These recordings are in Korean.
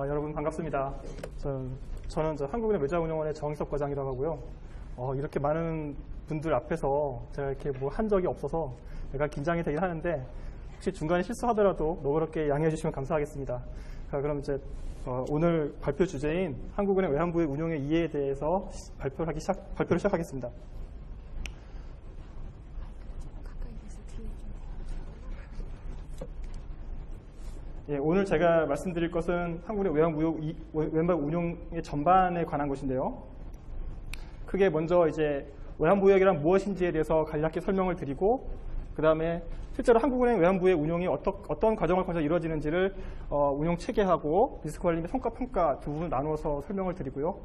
여러분 반갑습니다. 저는 한국은행 외자운용원의 정희섭 과장이라고 하고요. 이렇게 많은 분들 앞에서 제가 이렇게 뭐 한 적이 없어서 약간 긴장이 되긴 하는데 혹시 중간에 실수하더라도 너그럽게 양해해 주시면 감사하겠습니다. 그럼 이제 오늘 발표 주제인 한국은행 외환부의 운용의 이해에 대해서 발표를 시작하겠습니다. 예, 오늘 제가 말씀드릴 것은 한국은행 외환부의 운용의 전반에 관한 것인데요. 크게 먼저 이제 외환부역이란 무엇인지에 대해서 간략히 설명을 드리고, 그 다음에 실제로 한국은행 외환부의 운용이 어떤 과정을 거쳐 이루어지는지를 운용 체계하고 리스크 관리 및 성과 평가 두 부분 나누어서 설명을 드리고요.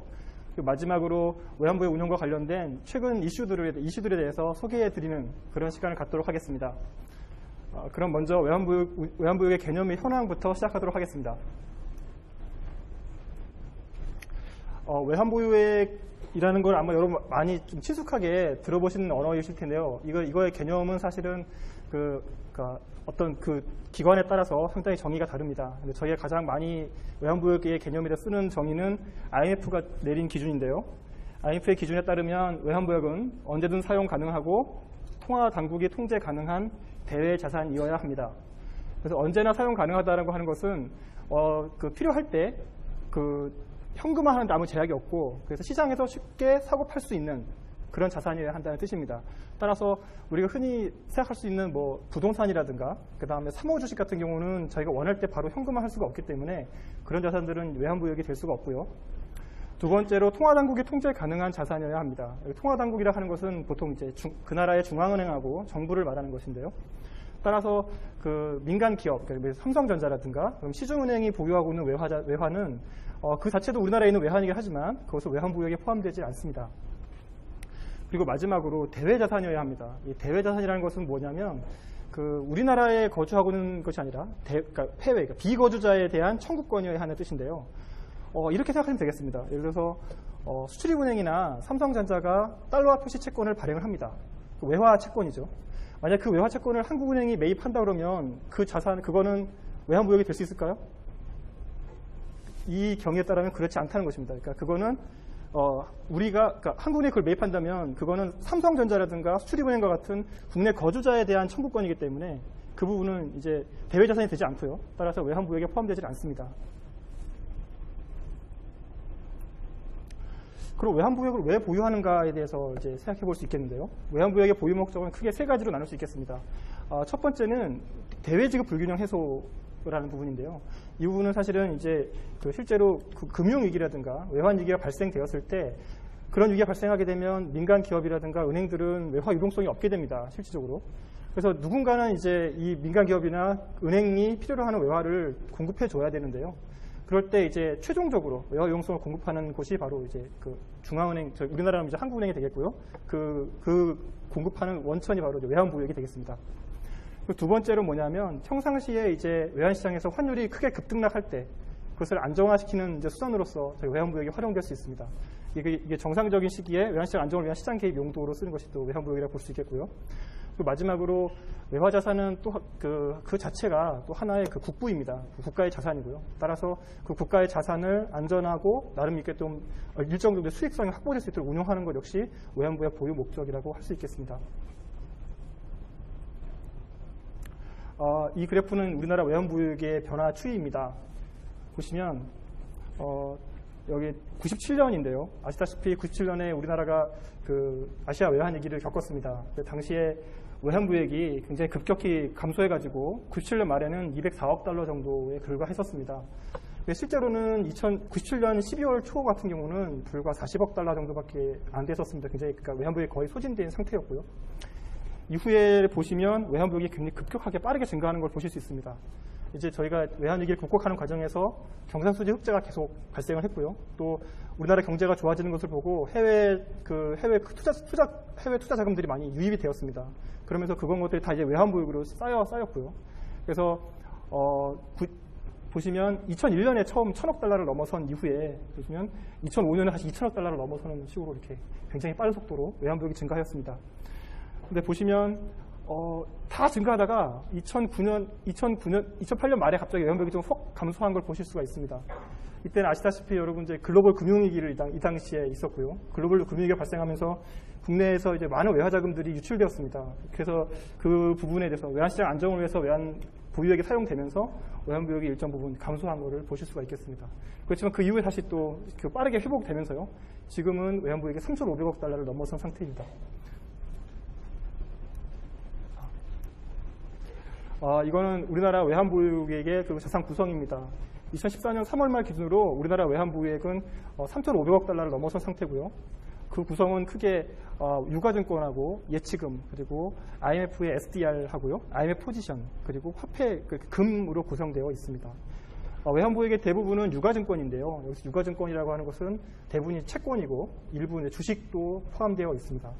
그리고 마지막으로 외환부의 운용과 관련된 최근 이슈들에 대해서 소개해 드리는 그런 시간을 갖도록 하겠습니다. 그럼 먼저 외환부역의 개념 및 현황부터 시작하도록 하겠습니다. 외환부역이라는 걸 아마 여러분 많이 좀 친숙하게 들어보시는 언어이실 텐데요. 이거의 개념은 사실은 어떤 기관에 따라서 상당히 정의가 다릅니다. 근데 저희가 가장 많이 외환부역의 개념에 쓰는 정의는 IMF가 내린 기준인데요. IMF의 기준에 따르면 외환부역은 언제든 사용 가능하고 통화 당국이 통제 가능한 대외 자산이어야 합니다. 그래서 언제나 사용 가능하다라고 하는 것은 필요할 때 현금화하는 데 아무 제약이 없고, 그래서 시장에서 쉽게 사고 팔 수 있는 그런 자산이어야 한다는 뜻입니다. 따라서 우리가 흔히 생각할 수 있는 뭐 부동산이라든가 그 다음에 사모주식 같은 경우는 저희가 원할 때 바로 현금화할 수가 없기 때문에 그런 자산들은 외환부역이 될 수가 없고요. 두 번째로 통화당국이 통제 가능한 자산이어야 합니다. 통화당국이라 하는 것은 보통 이제 그 나라의 중앙은행하고 정부를 말하는 것인데요. 따라서 민간 기업, 그러니까 삼성전자라든가 시중은행이 보유하고 있는 외화는 그 자체도 우리나라에 있는 외환이긴 하지만 그것은 외환부역에 포함되지 않습니다. 그리고 마지막으로 대외자산이어야 합니다. 이 대외자산이라는 것은 뭐냐면 우리나라에 거주하고 있는 것이 아니라 그러니까 해외, 그러니까 비거주자에 대한 청구권이어야 하는 뜻인데요. 이렇게 생각하면 되겠습니다. 예를 들어서 수출입은행이나 삼성전자가 달러화 표시 채권을 발행을 합니다. 외화 채권이죠. 만약 그 외화 채권을 한국은행이 매입한다 그러면 그거는 외환부역이 될 수 있을까요? 이 경위에 따르면 그렇지 않다는 것입니다. 그러니까 그거는 그러니까 한국은행이 그걸 매입한다면 그거는 삼성전자라든가 수출입은행과 같은 국내 거주자에 대한 청구권이기 때문에 그 부분은 이제 대외자산이 되지 않고요. 따라서 외환부역에 포함되지 않습니다. 그리고 외환부역을 왜 보유하는가에 대해서 이제 생각해 볼 수 있겠는데요. 외환부역의 보유 목적은 크게 세 가지로 나눌 수 있겠습니다. 첫 번째는 대외지급 불균형 해소라는 부분인데요. 이 부분은 사실은 이제 실제로 금융위기라든가 외환위기가 발생되었을 때 그런 위기가 발생하게 되면 민간 기업이라든가 은행들은 외화 유동성이 없게 됩니다. 실질적으로. 그래서 누군가는 이제 이 민간 기업이나 은행이 필요로 하는 외화를 공급해 줘야 되는데요. 그럴 때 이제 최종적으로 외화 유동성을 공급하는 곳이 바로 이제 중앙은행, 우리나라는 이제 한국은행이 되겠고요. 그 공급하는 원천이 바로 이제 외환부역이 되겠습니다. 두 번째로 뭐냐면 평상시에 이제 외환시장에서 환율이 크게 급등락할 때 그것을 안정화시키는 이제 수단으로서 저희 외환부역이 활용될 수 있습니다. 이게 정상적인 시기에 외환시장 안정을 위한 시장 개입 용도로 쓰는 것이 또 외환부역이라고 볼 수 있겠고요. 그리고 마지막으로 외화자산은 또 그 자체가 또 하나의 국부입니다. 국가의 자산이고요. 따라서 그 국가의 자산을 안전하고 나름 있게 좀 일정 정도의 수익성이 확보될 수 있도록 운영하는 것 역시 외환부역 보유 목적이라고 할 수 있겠습니다. 이 그래프는 우리나라 외환부역의 변화 추이입니다. 보시면 여기 97년인데요. 아시다시피 97년에 우리나라가 아시아 외환위기를 겪었습니다. 당시에 외환부역이 굉장히 급격히 감소해가지고 97년 말에는 204억 달러 정도에 불과했었습니다. 실제로는 2097년 12월 초 같은 경우는 불과 40억 달러 정도밖에 안 됐었습니다. 굉장히 그러니까 외환부역이 거의 소진된 상태였고요. 이후에 보시면 외환부역이 굉장히 급격하게 빠르게 증가하는 걸 보실 수 있습니다. 이제 저희가 외환위기를 극복하는 과정에서 경상수지 흑자가 계속 발생을 했고요. 또 우리나라 경제가 좋아지는 것을 보고 해외 투자 자금들이 많이 유입이 되었습니다. 그러면서 그런 것들이 다 이제 외환부역으로 쌓였고요. 그래서 보시면 2001년에 처음 1,000억 달러를 넘어선 이후에 보시면 2005년에 다시 2,000억 달러를 넘어서는 식으로 이렇게 굉장히 빠른 속도로 외환부역이 증가하였습니다. 근데 보시면 다 증가하다가 2008년 말에 갑자기 외환부역이 좀 확 감소한 걸 보실 수가 있습니다. 이때는 아시다시피 여러분 이제 글로벌 금융위기를 이 당시에 있었고요. 글로벌 금융위기가 발생하면서 국내에서 이제 많은 외화 자금들이 유출되었습니다. 그래서 그 부분에 대해서 외환시장 안정을 위해서 외환 보유액이 사용되면서 외환 보유액이 일정 부분 감소한 것을 보실 수가 있겠습니다. 그렇지만 그 이후에 다시 또 빠르게 회복되면서요. 지금은 외환 보유액이 3,500억 달러를 넘어선 상태입니다. 이거는 우리나라 외환 보유액의 그 자산 구성입니다. 2014년 3월 말 기준으로 우리나라 외환 보유액은 3,500억 달러를 넘어선 상태고요. 그 구성은 크게 유가증권하고 예치금 그리고 IMF의 SDR하고요. IMF 포지션 그리고 화폐 금으로 구성되어 있습니다. 외환 보유액의 대부분은 유가증권인데요. 여기서 유가증권이라고 하는 것은 대부분이 채권이고 일부 주식도 포함되어 있습니다.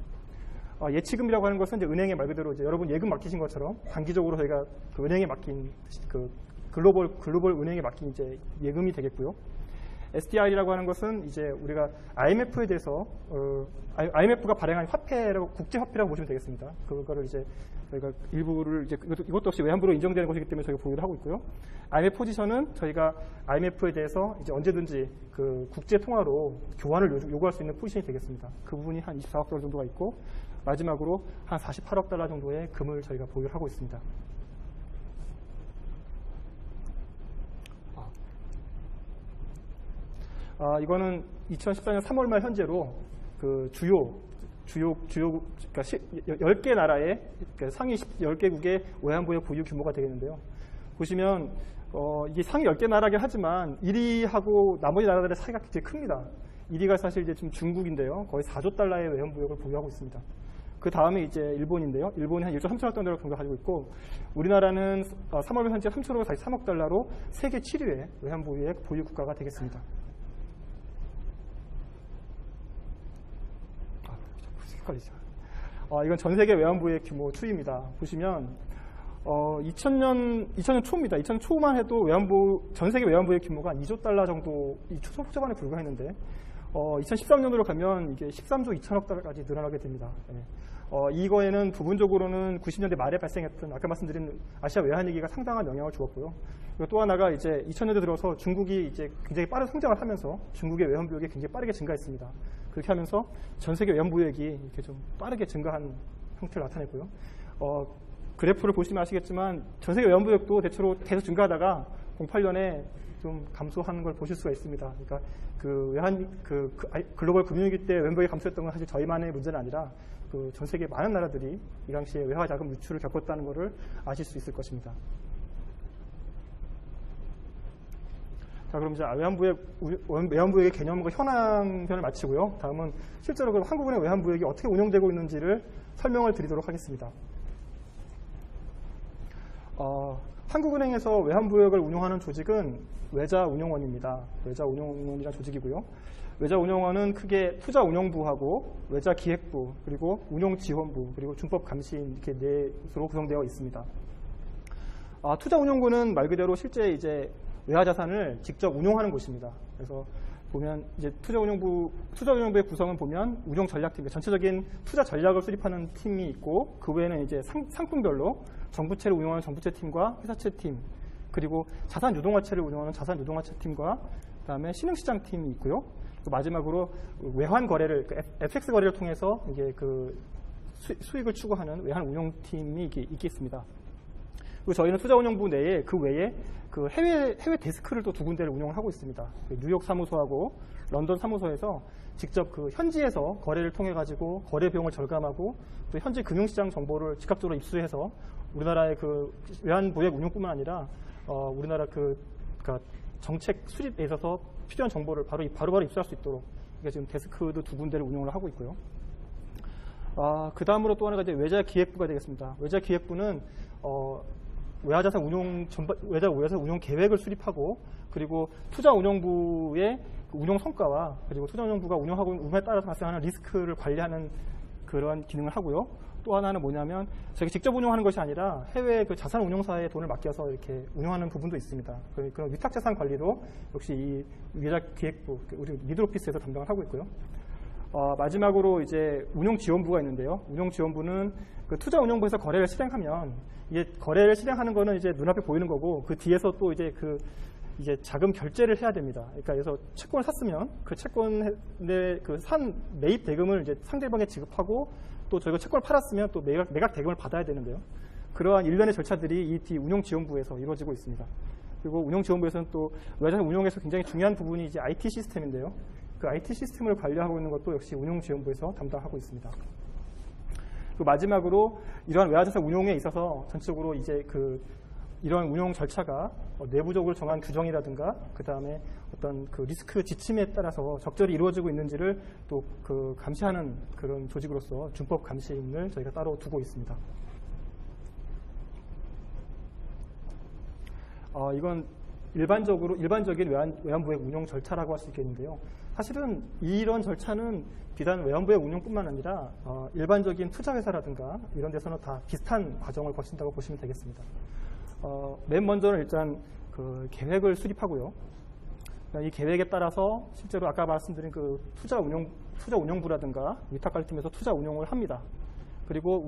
예치금이라고 하는 것은 이제 은행에 말 그대로 이제 여러분 예금 맡기신 것처럼 단기적으로 저희가 그 은행에 맡긴 그 글로벌 은행에 맡긴 이제 예금이 되겠고요. SDR이라고 하는 것은 이제 우리가 IMF에 대해서 IMF가 발행한 화폐라고 국제 화폐라고 보시면 되겠습니다. 그거를 이제 저희가 일부를 이제 이것도 없이 외환부로 인정되는 것이기 때문에 저희가 보유를 하고 있고요. IMF 포지션은 저희가 IMF에 대해서 이제 언제든지 그 국제 통화로 교환을 요구할 수 있는 포지션이 되겠습니다. 그 부분이 한 24억 달러 정도가 있고 마지막으로 한 48억 달러 정도의 금을 저희가 보유를 하고 있습니다. 이거는 2014년 3월 말 현재로 그 주요 그러니까 10개 나라의 그러니까 상위 10개국의 외환보유액 보유 규모가 되겠는데요. 보시면 이게 상위 10개 나라긴 하지만 1위하고 나머지 나라들의 차이가 굉장히 큽니다. 1위가 사실 이제 지금 중국인데요. 거의 4조 달러의 외환보유액을 보유하고 있습니다. 그 다음에 이제 일본인데요. 일본이 한 1조 3천억 달러 정도 가지고 있고 우리나라는 3월 현재 3,543억 달러로 세계 7위의 외환보유액 보유 국가가 되겠습니다. 이건 전 세계 외환보유액 규모 추이입니다. 보시면 2000년 초입니다. 2000년 초만 해도 전 세계 외환보유액 규모가 2조 달러 정도 초반에 불과했는데 2013년으로 가면 이게 13조 2천억 달러까지 늘어나게 됩니다. 이거에는 부분적으로는 90년대 말에 발생했던 아까 말씀드린 아시아 외환위기가 상당한 영향을 주었고요. 그리고 또 하나가 이제 2000년대 들어서 중국이 이제 굉장히 빠른 성장을 하면서 중국의 외환보유액이 굉장히 빠르게 증가했습니다. 그렇게 하면서 전 세계 외환보유액이 이렇게 좀 빠르게 증가한 형태를 나타냈고요. 그래프를 보시면 아시겠지만 전 세계 외환보유액도 대체로 계속 증가하다가 08년에 좀 감소하는 걸 보실 수가 있습니다. 그러니까 글로벌 금융위기 때 외환보유액이 감소했던 건 사실 저희만의 문제는 아니라 그 전 세계 많은 나라들이 이 당시에 외화자금 유출을 겪었다는 것을 아실 수 있을 것입니다. 자, 그럼 이제 외환보유액의 개념과 현황편을 마치고요. 다음은 실제로 그 한국은행 외환보유액이 어떻게 운영되고 있는지를 설명을 드리도록 하겠습니다. 한국은행에서 외환보유액을 운용하는 조직은 외자운용원입니다. 외자운용원이라는 조직이고요. 외자운용원은 크게 투자운용부하고 외자기획부 그리고 운용지원부 그리고 준법감시 이렇게 네 곳으로 구성되어 있습니다. 투자운용부는 말 그대로 실제 이제 외화자산을 직접 운용하는 곳입니다. 그래서 보면 이제 투자운용부의 구성은 보면 운용전략팀, 전체적인 투자 전략을 수립하는 팀이 있고 그 외에는 이제 상품별로 정부채를 운용하는 정부채팀과 회사채팀 그리고 자산유동화채를 운용하는 자산유동화채팀과 그다음에 신흥시장팀이 있고요. 또 마지막으로 외환 거래를 FX 거래를 통해서 이게 그 수익을 추구하는 외환 운용팀이 있겠습니다. 그리고 저희는 투자운용부 내에 그 외에 그 해외 데스크를 또 두 군데를 운영을 하고 있습니다. 뉴욕 사무소하고 런던 사무소에서 직접 그 현지에서 거래를 통해 가지고 거래 비용을 절감하고 또 현지 금융시장 정보를 즉각적으로 입수해서 우리나라의 그 외환보유액 운용뿐만 아니라 우리나라 그러니까 정책 수립에 있어서 필요한 정보를 바로바로 입수할 수 있도록 지금 데스크도 두 군데를 운영을 하고 있고요. 그 다음으로 또 하나가 이제 외자기획부가 되겠습니다. 외자기획부는 외화자산 운용 계획을 수립하고 그리고 투자운용부의 운용 성과와 그리고 투자운용부가 운용하고 있는 운용에 따라서 발생하는 리스크를 관리하는 그러한 기능을 하고요. 또 하나는 뭐냐면 저희 직접 운용하는 것이 아니라 해외 그 자산 운용사에 돈을 맡겨서 이렇게 운용하는 부분도 있습니다. 그런 위탁자산 관리도 역시 이 외자기획부 우리 미드오피스에서 담당을 하고 있고요. 마지막으로 이제 운용지원부가 있는데요. 운용지원부는 그 투자운용부에서 거래를 실행하면 이게 거래를 실행하는 거는 이제 눈앞에 보이는 거고 그 뒤에서 또 이제 그 이게 자금 결제를 해야 됩니다. 그러니까 그래서 채권을 샀으면 그 채권의 그 산 매입 대금을 이제 상대방에 지급하고 또 저희가 채권을 팔았으면 또 매각 대금을 받아야 되는데요. 그러한 일련의 절차들이 EET 운용지원부에서 이루어지고 있습니다. 그리고 운용지원부에서는 또 외자산 운용에서 굉장히 중요한 부분이 이제 IT 시스템인데요. 그 IT 시스템을 관리하고 있는 것도 역시 운용지원부에서 담당하고 있습니다. 그리고 마지막으로 이러한 외화자산 운용에 있어서 전체적으로 이제 이러한 운용 절차가 내부적으로 정한 규정이라든가 그 다음에 어떤 그 리스크 지침에 따라서 적절히 이루어지고 있는지를 또 그 감시하는 그런 조직으로서 준법 감시인을 저희가 따로 두고 있습니다. 이건 일반적인 외환부의 운용 절차라고 할 수 있겠는데요. 사실은 이런 절차는 비단 외환부의 운용뿐만 아니라 일반적인 투자회사라든가 이런 데서는 다 비슷한 과정을 거친다고 보시면 되겠습니다. 맨 먼저는 일단 그 계획을 수립하고요. 이 계획에 따라서 실제로 아까 말씀드린 그 투자 운용부라든가 위탁관리팀에서 투자 운용을 합니다. 그리고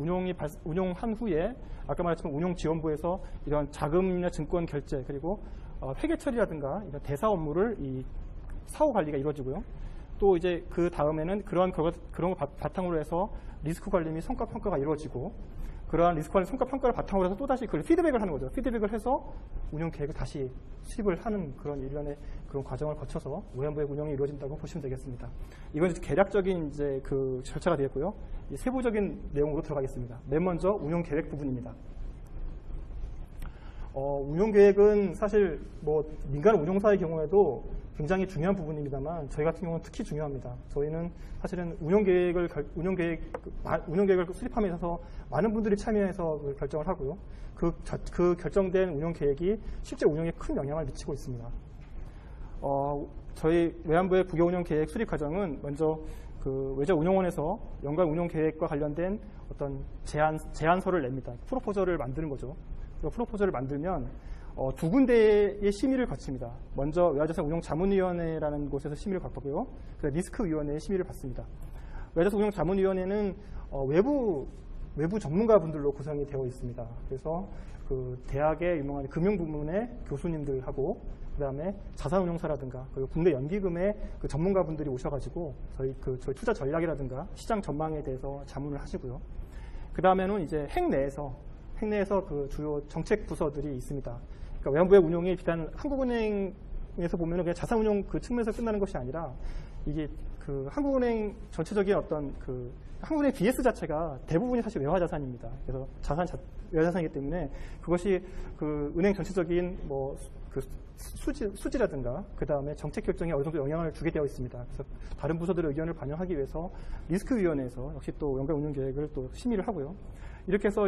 운용한 후에 아까 말했지만 운용지원부에서 이런 자금이나 증권 결제 그리고 회계 처리라든가 이런 대사 업무를 이 사후 관리가 이루어지고요. 또 이제 그 다음에는 그런 거 바탕으로 해서 리스크 관리 및 성과 평가가 이루어지고 그러한 리스크 관리 성과 평가를 바탕으로 해서 또다시 그 피드백을 하는 거죠. 피드백을 해서 운용 계획을 다시 수립을 하는 그런 일련의 그런 과정을 거쳐서 외환부의 운영이 이루어진다고 보시면 되겠습니다. 이건 이제 개략적인 이제 그 절차가 되었고요. 세부적인 내용으로 들어가겠습니다. 맨 먼저 운용 계획 부분입니다. 운용 계획은 사실 뭐 민간 운용사의 경우에도 굉장히 중요한 부분입니다만 저희 같은 경우는 특히 중요합니다. 저희는 사실은 운용 계획을 수립함에 있어서 많은 분들이 참여해서 결정을 하고요. 그 결정된 운용 계획이 실제 운용에 큰 영향을 미치고 있습니다. 저희 외환부의 국외 운용 계획 수립 과정은 먼저 그 외자운용원에서 연간 운용 계획과 관련된 어떤 제안서를 냅니다. 프로포저를 만드는 거죠. 프로포저를 만들면 두 군데의 심의를 거칩니다. 먼저 외화자산 운용자문위원회라는 곳에서 심의를 받고요. 리스크위원회의 심의를 받습니다. 외화자산 운용자문위원회는 외부 전문가분들로 구성이 되어 있습니다. 그래서 그 대학의 유명한 금융 부문의 교수님들하고 그다음에 자산운용사라든가 그리고 국내 연기금의 그 전문가분들이 오셔가지고 저희 투자 전략이라든가 시장 전망에 대해서 자문을 하시고요. 그 다음에는 이제 행내에서 그 주요 정책 부서들이 있습니다. 그러니까 외환부의 운용이 비단 한국은행에서 보면은 그냥 자산운용 그 측면에서 끝나는 것이 아니라 이게 그 한국은행 전체적인 어떤 그 한국은행 BS 자체가 대부분이 사실 외화자산입니다. 그래서 외화자산이기 때문에 그것이 그 은행 전체적인 뭐 그 수지라든가 그 다음에 정책 결정에 어느 정도 영향을 주게 되어 있습니다. 그래서 다른 부서들의 의견을 반영하기 위해서 리스크위원회에서 역시 또 연간 운용 계획을 또 심의를 하고요. 이렇게 해서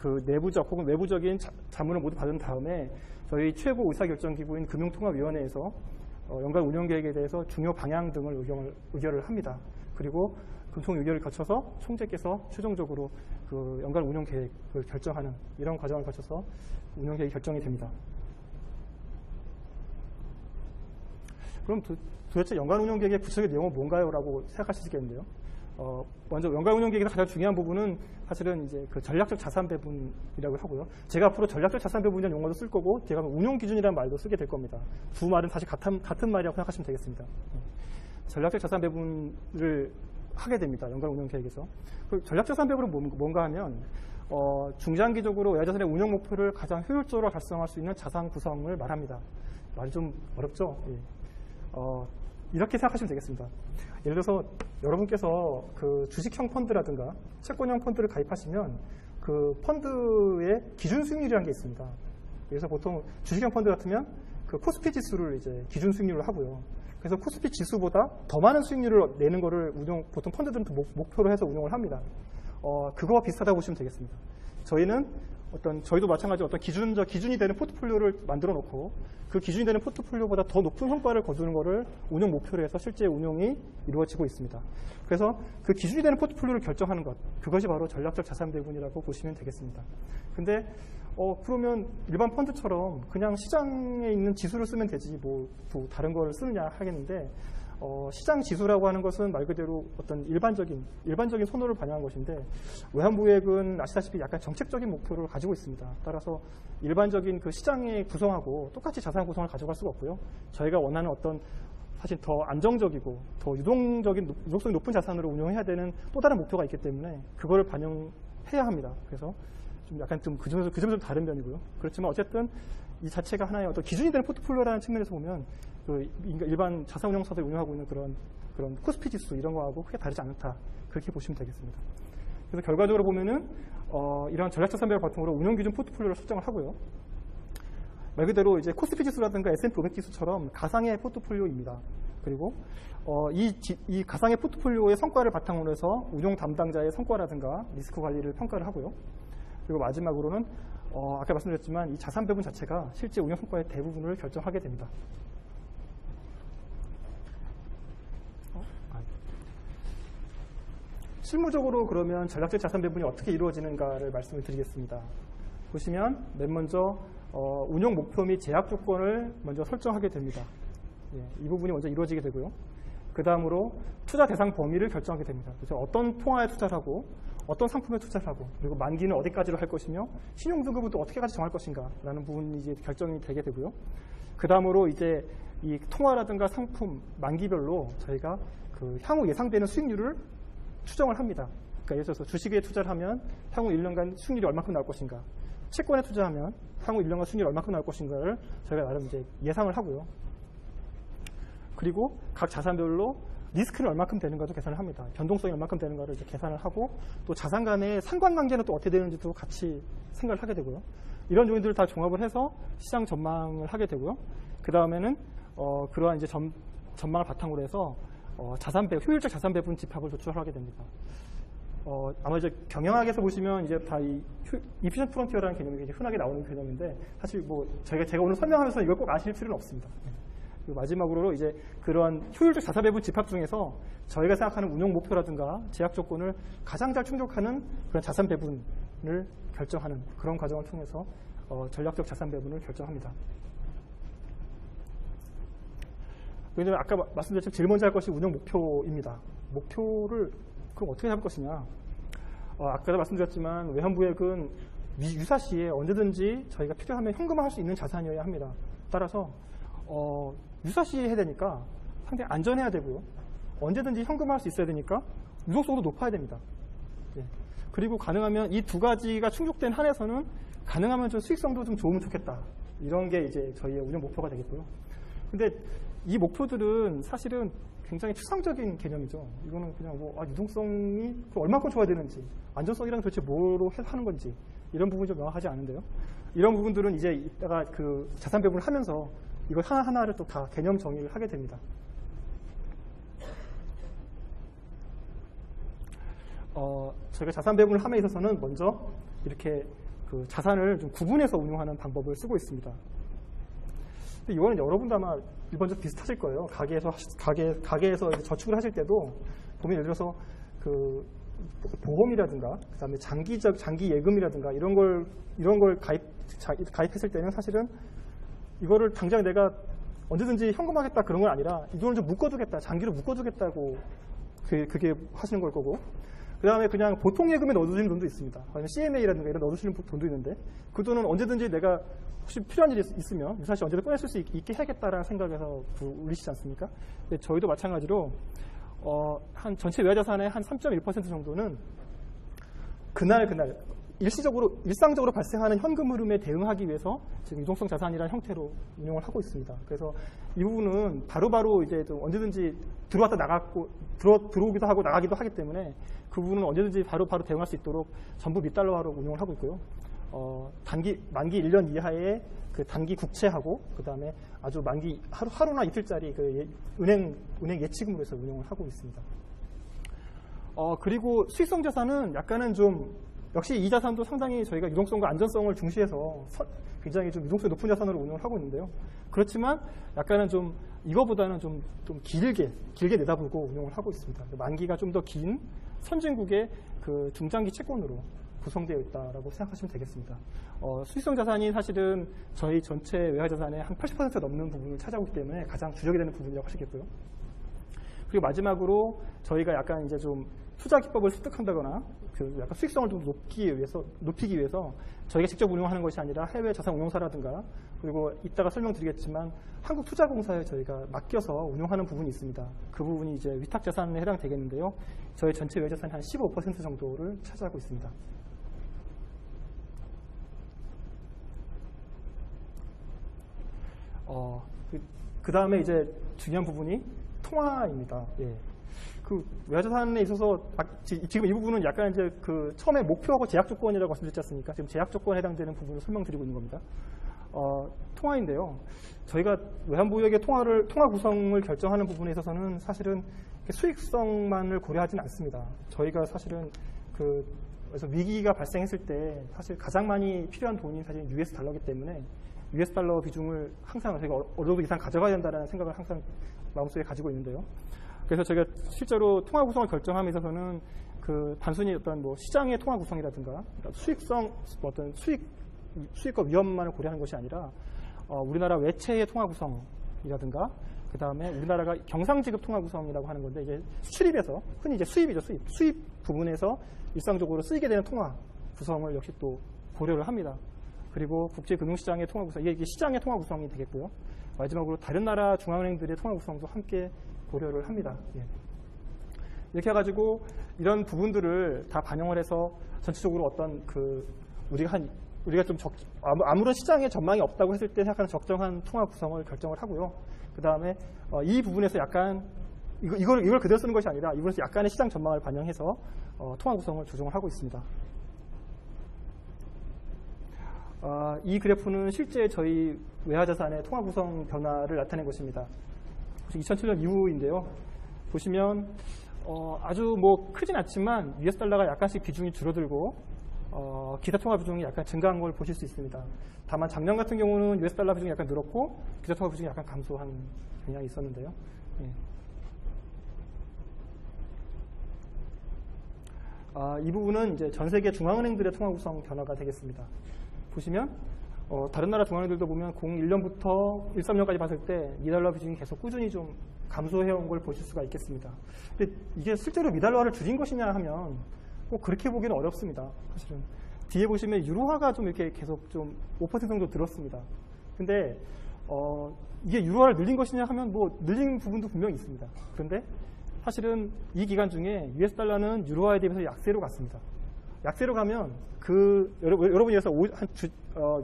그 내부적 혹은 외부적인 자문을 모두 받은 다음에 저희 최고 의사결정기구인 금융통합위원회에서 연간 운용 계획에 대해서 중요 방향 등을 의결을 합니다. 그리고 금통 의결을 거쳐서 총재께서 최종적으로 그 연간 운용 계획을 결정하는 이런 과정을 거쳐서 운용 계획이 결정이 됩니다. 그럼 도대체 연간 운용 계획의 구체적인 내용은 뭔가요? 라고 생각하실 수 있겠는데요. 먼저 연간 운용 계획에서 가장 중요한 부분은 사실은 이제 그 전략적 자산 배분이라고 하고요. 제가 앞으로 전략적 자산 배분이라는 용어도 쓸 거고, 제가 운용 기준이라는 말도 쓰게 될 겁니다. 두 말은 사실 같은 말이라고 생각하시면 되겠습니다. 전략적 자산 배분을 하게 됩니다. 연간 운용 계획에서. 그 전략적 자산 배분은 뭔가 하면, 중장기적으로 외화자산의 운용 목표를 가장 효율적으로 달성할 수 있는 자산 구성을 말합니다. 말이 좀 어렵죠? 예. 이렇게 생각하시면 되겠습니다. 예를 들어서 여러분께서 그 주식형 펀드라든가 채권형 펀드를 가입하시면 그 펀드의 기준 수익률이라는 게 있습니다. 그래서 보통 주식형 펀드 같으면 그 코스피 지수를 이제 기준 수익률로 하고요. 그래서 코스피 지수보다 더 많은 수익률을 내는 거를 보통 펀드들은 목표로 해서 운용을 합니다. 그거와 비슷하다고 보시면 되겠습니다. 저희도 마찬가지로 어떤 기준이 되는 포트폴리오를 만들어 놓고 그 기준이 되는 포트폴리오보다 더 높은 성과를 거두는 것을 운용 목표로 해서 실제 운용이 이루어지고 있습니다. 그래서 그 기준이 되는 포트폴리오를 결정하는 것, 그것이 바로 전략적 자산 배분이라고 보시면 되겠습니다. 근데 그러면 일반 펀드처럼 그냥 시장에 있는 지수를 쓰면 되지 뭐 또 다른 걸 쓰느냐 하겠는데 시장 지수라고 하는 것은 말 그대로 어떤 일반적인 선호를 반영한 것인데 외환부액은 아시다시피 약간 정책적인 목표를 가지고 있습니다. 따라서 일반적인 그 시장의 구성하고 똑같이 자산 구성을 가져갈 수가 없고요. 저희가 원하는 어떤 사실 더 안정적이고 더 유동성이 높은 자산으로 운영해야 되는 또 다른 목표가 있기 때문에 그거를 반영해야 합니다. 그래서 좀 약간 그 점에서 좀 다른 면이고요. 그렇지만 어쨌든 이 자체가 하나의 어떤 기준이 되는 포트폴리오라는 측면에서 보면 그 일반 자산운용사들이 운영하고 있는 그런 코스피 지수 이런 거하고 크게 다르지 않다. 그렇게 보시면 되겠습니다. 그래서 결과적으로 보면은 이러한 전략자산배열 바탕으로 운용기준 포트폴리오를 설정을 하고요. 말 그대로 이제 코스피 지수라든가 S&P 500 지수처럼 가상의 포트폴리오입니다. 그리고 이 가상의 포트폴리오의 성과를 바탕으로 해서 운용 담당자의 성과라든가 리스크 관리를 평가를 하고요. 그리고 마지막으로는 아까 말씀드렸지만 이 자산 배분 자체가 실제 운용 성과의 대부분을 결정하게 됩니다. 실무적으로 그러면 전략적 자산 배분이 어떻게 이루어지는가를 말씀을 드리겠습니다. 보시면 맨 먼저 운용 목표 및 제약 조건을 먼저 설정하게 됩니다. 이 부분이 먼저 이루어지게 되고요. 그 다음으로 투자 대상 범위를 결정하게 됩니다. 그래서 어떤 통화에 투자를 하고 어떤 상품에 투자를 하고 그리고 만기는 어디까지로 할 것이며 신용 등급은 또 어떻게까지 정할 것인가 라는 부분이 이제 결정이 되게 되고요. 그 다음으로 이제 이 통화라든가 상품 만기별로 저희가 그 향후 예상되는 수익률을 추정을 합니다. 그러니까 예를 들어서 주식에 투자를 하면 향후 1년간 수익률이 얼마큼 나올 것인가, 채권에 투자하면 향후 1년간 수익률이 얼마큼 나올 것인가를 저희가 나름 이제 예상을 하고요. 그리고 각 자산별로 리스크는 얼마큼 되는가도 계산을 합니다. 변동성이 얼마큼 되는가를 이제 계산을 하고 또 자산 간의 상관관계는 또 어떻게 되는지도 같이 생각을 하게 되고요. 이런 요인들을 다 종합을 해서 시장 전망을 하게 되고요. 그 다음에는 그러한 이제 전망을 바탕으로 해서 효율적 자산 배분 집합을 도출을 하게 됩니다. 아마 이제 경영학에서 보시면 이제 다 이 이피션트 프론티어라는 개념이 굉장히 흔하게 나오는 개념인데 사실 뭐 제가 오늘 설명하면서 이걸 꼭 아실 필요는 없습니다. 그리고 마지막으로 이제 그런 효율적 자산 배분 집합 중에서 저희가 생각하는 운용 목표라든가 제약 조건을 가장 잘 충족하는 그런 자산 배분을 결정하는 그런 과정을 통해서 전략적 자산 배분을 결정합니다. 왜냐하면 아까 말씀드렸지만 제일 먼저 할 것이 운용 목표입니다. 목표를 그럼 어떻게 잡을 것이냐? 아까도 말씀드렸지만 외환부액은 유사시에 언제든지 저희가 필요하면 현금화할 수 있는 자산이어야 합니다. 따라서 유사시에 해야 되니까 상당히 안전해야 되고요. 언제든지 현금화할 수 있어야 되니까 유동성도 높아야 됩니다. 그리고 가능하면 이 두 가지가 충족된 한에서는 가능하면 좀 수익성도 좀 좋으면 좋겠다. 이런 게 이제 저희의 운영 목표가 되겠고요. 근데 이 목표들은 사실은 굉장히 추상적인 개념이죠. 이거는 그냥 유동성이 얼마큼 줘야 되는지, 안전성이랑 도대체 뭐로 하는 건지 이런 부분이 좀 명확하지 않은데요. 이런 부분들은 이제 이따가 그 자산 배분을 하면서 이걸 하나하나를 또 다 개념 정의를 하게 됩니다. 저희가 자산 배분을 함에 있어서는 먼저 이렇게 그 자산을 좀 구분해서 운용하는 방법을 쓰고 있습니다. 근데 이거는 여러분도 아마 일반적으로 비슷하실 거예요. 가게에서 저축을 하실 때도 보면 예를 들어서 그 보험이라든가 그다음에 장기 예금이라든가 이런 걸 가입했을 때는 사실은 이거를 당장 내가 언제든지 현금하겠다 그런 건 아니라 이 돈을 좀 묶어두겠다, 장기로 묶어두겠다고 그게 하시는 걸 거고, 그 다음에 그냥 보통 예금에 넣어두시는 돈도 있습니다. 아니면 CMA라든가 이런 넣어두시는 돈도 있는데 그 돈은 언제든지 내가 혹시 필요한 일이 있으면 유사시 언제든 꺼낼 수 있게 해야겠다라는 생각에서 올리시지 않습니까? 근데 저희도 마찬가지로 한 전체 외화자산의 한 3.1% 정도는 그날 일상적으로 발생하는 현금 흐름에 대응하기 위해서 지금 유동성 자산이라는 형태로 운영을 하고 있습니다. 그래서 이 부분은 바로바로 이제 좀 언제든지 들어오기도 하고 나가기도 하기 때문에 그 부분은 언제든지 바로바로 대응할 수 있도록 전부 $1화로 운영을 하고 있고요. 만기 1년 이하의 그 단기 국채하고 그 다음에 아주 만기 하루나 이틀짜리 그 은행 예치금으로 해서 운영을 하고 있습니다. 그리고 수익성 자산은 약간은 좀 역시 이 자산도 상당히 저희가 유동성과 안전성을 중시해서 굉장히 좀 유동성이 높은 자산으로 운영을 하고 있는데요. 그렇지만 약간은 좀 이거보다는 좀 길게 내다보고 운영을 하고 있습니다. 만기가 좀 더 긴 선진국의 그 중장기 채권으로 구성되어 있다라고 생각하시면 되겠습니다. 수익성 자산이 사실은 저희 전체 외화 자산의 한 80% 넘는 부분을 차지하고 있기 때문에 가장 주력이 되는 부분이라고 하시겠고요. 그리고 마지막으로 저희가 약간 이제 좀 투자 기법을 습득한다거나 그 약간 수익성을 좀 높이기 위해서 저희가 직접 운용하는 것이 아니라 해외 자산 운용사라든가 그리고 이따가 설명드리겠지만 한국투자공사에 저희가 맡겨서 운용하는 부분이 있습니다. 그 부분이 이제 위탁자산에 해당되겠는데요. 저희 전체 외자산의 한 15% 정도를 차지하고 있습니다. 그 다음에 이제 중요한 부분이 통화입니다. 예. 그 외화자산에 있어서 지금 이 부분은 약간 이제 그 처음에 목표하고 제약 조건이라고 말씀드렸지 않습니까? 지금 제약 조건에 해당되는 부분을 설명드리고 있는 겁니다. 통화인데요. 저희가 외환보유액의 통화 구성을 결정하는 부분에 있어서는 사실은 수익성만을 고려하지는 않습니다. 저희가 사실은 그래서 위기가 발생했을 때 사실 가장 많이 필요한 돈이 사실 US 달러이기 때문에 US 달러 비중을 항상 저희가 어느 정도 이상 가져가야 된다는 생각을 항상 마음속에 가지고 있는데요. 그래서 저희가 실제로 통화 구성을 결정함에 있어서는 그 단순히 어떤 뭐 시장의 통화 구성이라든가 수익성 어떤 수익과 위험만을 고려하는 것이 아니라 우리나라 외채의 통화 구성이라든가 그 다음에 우리나라가 경상지급 통화 구성이라고 하는 건데 이제 수출입에서 흔히 이제 수입이죠. 수입 부분에서 일상적으로 쓰이게 되는 통화 구성을 역시 또 고려를 합니다. 그리고 국제금융시장의 통화 구성, 이게 시장의 통화 구성이 되겠고요. 마지막으로 다른 나라 중앙은행들의 통화 구성도 함께 고려를 합니다. 예. 이렇게 해가지고 이런 부분들을 다 반영을 해서 전체적으로 어떤 우리가 좀 아무런 시장에 전망이 없다고 했을 때 생각하는 적정한 통화 구성을 결정을 하고요. 그 다음에 이 부분에서 약간 이걸 그대로 쓰는 것이 아니라 이 부분에서 약간의 시장 전망을 반영해서 통화 구성을 조정을 하고 있습니다. 이 그래프는 실제 저희 외화자산의 통화 구성 변화를 나타낸 것입니다. 2007년 이후인데요. 보시면 아주 뭐 크진 않지만 US 달러가 약간씩 비중이 줄어들고 기타 통화 비중이 약간 증가한 걸 보실 수 있습니다. 다만 작년 같은 경우는 US 달러 비중이 약간 늘었고 기타 통화 비중이 약간 감소한 경향이 있었는데요. 예. 이 부분은 이제 전 세계 중앙은행들의 통화 구성 변화가 되겠습니다. 보시면 다른 나라 중앙은행들도 보면 01년부터 13년까지 봤을 때 미달러 비중이 계속 꾸준히 좀 감소해온 걸 보실 수가 있겠습니다. 근데 이게 실제로 미달러화를 줄인 것이냐 하면 꼭 그렇게 보기는 어렵습니다. 사실은 뒤에 보시면 유로화가 좀 이렇게 계속 좀 5% 정도 늘었습니다. 근데 이게 유로화를 늘린 것이냐 하면 뭐 늘린 부분도 분명히 있습니다. 그런데 사실은 이 기간 중에 US 달러는 유로화에 대비해서 약세로 갔습니다. 약세로 가면 여러분이 여기서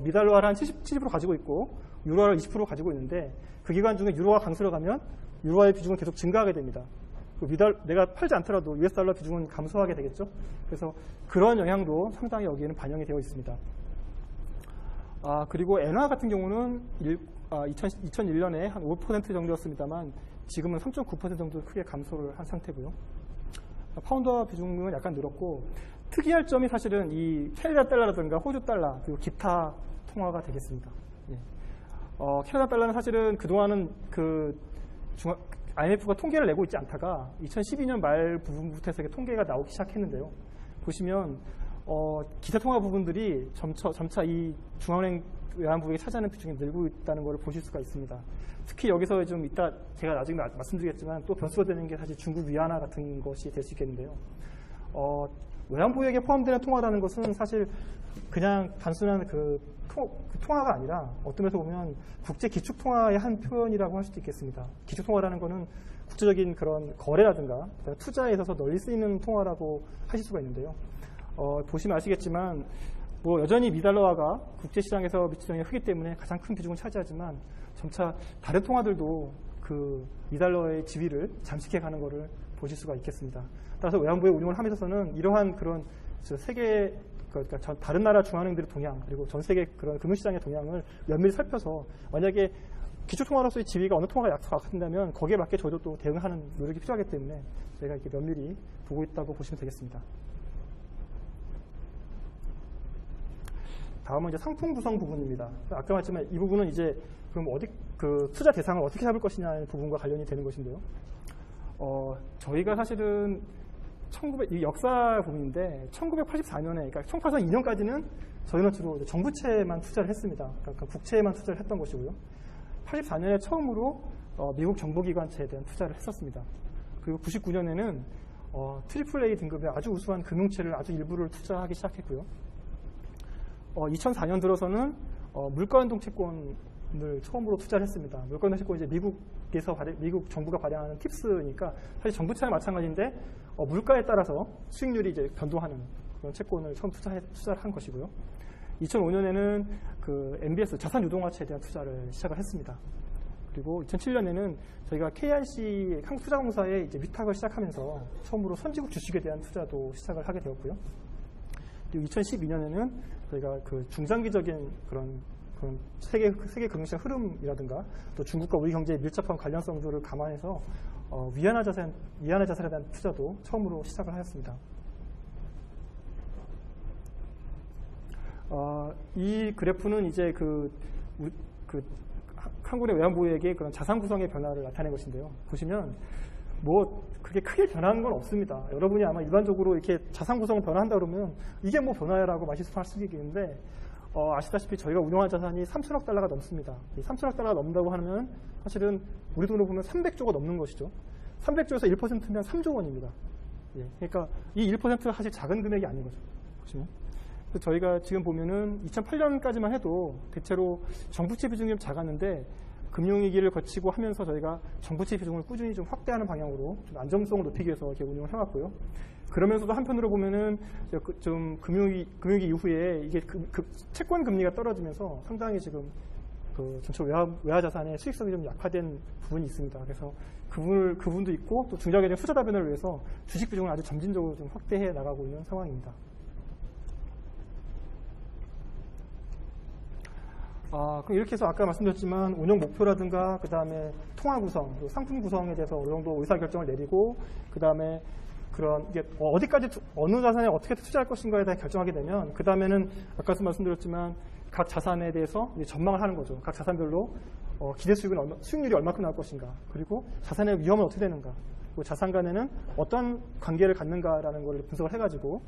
미달러화를 한 70% 가지고 있고 유로화를 20% 가지고 있는데 그 기간 중에 유로화 강세로 가면 유로화의 비중은 계속 증가하게 됩니다. 내가 팔지 않더라도 US 달러 비중은 감소하게 되겠죠. 그래서 그런 영향도 상당히 여기에는 반영이 되어 있습니다. 그리고 엔화 같은 경우는 2001년에 한 5% 정도였습니다만 지금은 3.9% 정도 크게 감소를 한 상태고요. 파운드화 비중은 약간 늘었고 특이할 점이 사실은 이 캐나다 달러라든가 호주 달러 그리고 기타 통화가 되겠습니다. 예. 캐나다 달러는 사실은 그동안은 IMF가 통계를 내고 있지 않다가 2012년 말 부분부터 해서 통계가 나오기 시작했는데요. 보시면 기타 통화 부분들이 점차 이 중앙은행 외환보유액이 차지하는 비중이 늘고 있다는 것을 보실 수가 있습니다. 특히 여기서 좀 이따 제가 나중에 말씀드리겠지만 또 변수가 되는 게 사실 중국 위안화 같은 것이 될 수 있겠는데요. 외환보유액에 포함되는 통화라는 것은 사실 그냥 단순한 통화가 아니라 어떤 면에서 보면 국제 기축 통화의 한 표현이라고 할 수도 있겠습니다. 기축 통화라는 것은 국제적인 그런 거래라든가 투자에 있어서 널리 쓰이는 통화라고 하실 수가 있는데요. 보시면 아시겠지만 뭐 여전히 미달러화가 국제시장에서 미치는 영향이 크기 때문에 가장 큰 비중을 차지하지만 점차 다른 통화들도 그 미달러의 지위를 잠식해가는 것을 보실 수가 있겠습니다. 따라서 외환보유액 운용을 하면서는 이러한 그런 세계 그러니까 다른 나라 중앙은행들의 동향 그리고 전 세계 그런 금융시장의 동향을 면밀히 살펴서 만약에 기초통화로서의 지위가 어느 통화가 약화된다면 거기에 맞게 저희도 또 대응하는 노력이 필요하기 때문에 저희가 이렇게 면밀히 보고 있다고 보시면 되겠습니다. 다음은 이제 상품 구성 부분입니다. 아까 말했지만 이 부분은 이제 그럼 투자 대상을 어떻게 잡을 것이냐의 부분과 관련이 되는 것인데요. 저희가 사실은 이 역사 부분인데 1984년에 그러니까 1982년까지는 저희는 주로 정부채만 투자를 했습니다. 그러니까 국채에만 투자를 했던 것이고요. 84년에 처음으로 미국 정보기관채에 대한 투자를 했었습니다. 그리고 99년에는 트리플 A 등급의 아주 우수한 금융채를 아주 일부를 투자하기 시작했고요. 2004년 들어서는 물가운동 채권을 처음으로 투자를 했습니다. 물가운동 채권 이제 미국 정부가 발행하는 팁스니까 사실 정부채랑 마찬가지인데 물가에 따라서 수익률이 이제 변동하는 그런 채권을 처음 투자를 한 것이고요. 2005년에는 그 MBS 자산유동화채에 대한 투자를 시작을 했습니다. 그리고 2007년에는 저희가 KRC 한국투자공사에 이제 위탁을 시작하면서 처음으로 선진국 주식에 대한 투자도 시작을 하게 되었고요. 그리고 2012년에는 저희가 그 중장기적인 그런 세계 금융시장 흐름이라든가 또 중국과 우리 경제의 밀접한 관련성들을 감안해서 위안화 자산에 대한 투자도 처음으로 시작을 하였습니다. 이 그래프는 이제 한국의 외환보유액의 그런 자산 구성의 변화를 나타낸 것인데요. 보시면 뭐 그게 크게 변한 건 없습니다. 여러분이 아마 일반적으로 이렇게 자산 구성을 변화한다 그러면 이게 뭐 변화야라고 말씀할 수 있겠는데 아시다시피 저희가 운용한 자산이 3천억 달러가 넘습니다. 이 3천억 달러가 넘는다고 하면 사실은 우리 돈으로 보면 300조가 넘는 것이죠. 300조에서 1%면 3조 원입니다. 예, 그러니까 이 1%가 사실 작은 금액이 아닌 거죠. 보시면. 저희가 지금 보면은 2008년까지만 해도 대체로 정부채 비중이 좀 작았는데 금융위기를 거치고 하면서 저희가 정부채 비중을 꾸준히 좀 확대하는 방향으로 좀 안정성을 높이기 위해서 이렇게 운용을 해왔고요. 그러면서도 한편으로 보면은 좀 금융위기 이후에 이게 채권 금리가 떨어지면서 상당히 지금 그 전체 외화 자산의 수익성이 좀 약화된 부분이 있습니다. 그래서 그 부분도 있고 또 중장기적인 투자 다변을 위해서 주식 비중을 아주 점진적으로 좀 확대해 나가고 있는 상황입니다. 그럼 이렇게 해서 아까 말씀드렸지만 운용 목표라든가 그 다음에 통화 구성, 그리고 상품 구성에 대해서 어느 정도 의사결정을 내리고 그 다음에 그런 이게 어디까지 어느 자산에 어떻게 투자할 것인가에 대해 결정하게 되면 그 다음에는 아까도 말씀드렸지만 각 자산에 대해서 전망을 하는 거죠. 각 자산별로 기대 수익률이 얼마큼 나올 것인가, 그리고 자산의 위험은 어떻게 되는가, 그리고 자산 간에는 어떤 관계를 갖는가라는 걸 분석을 해가지고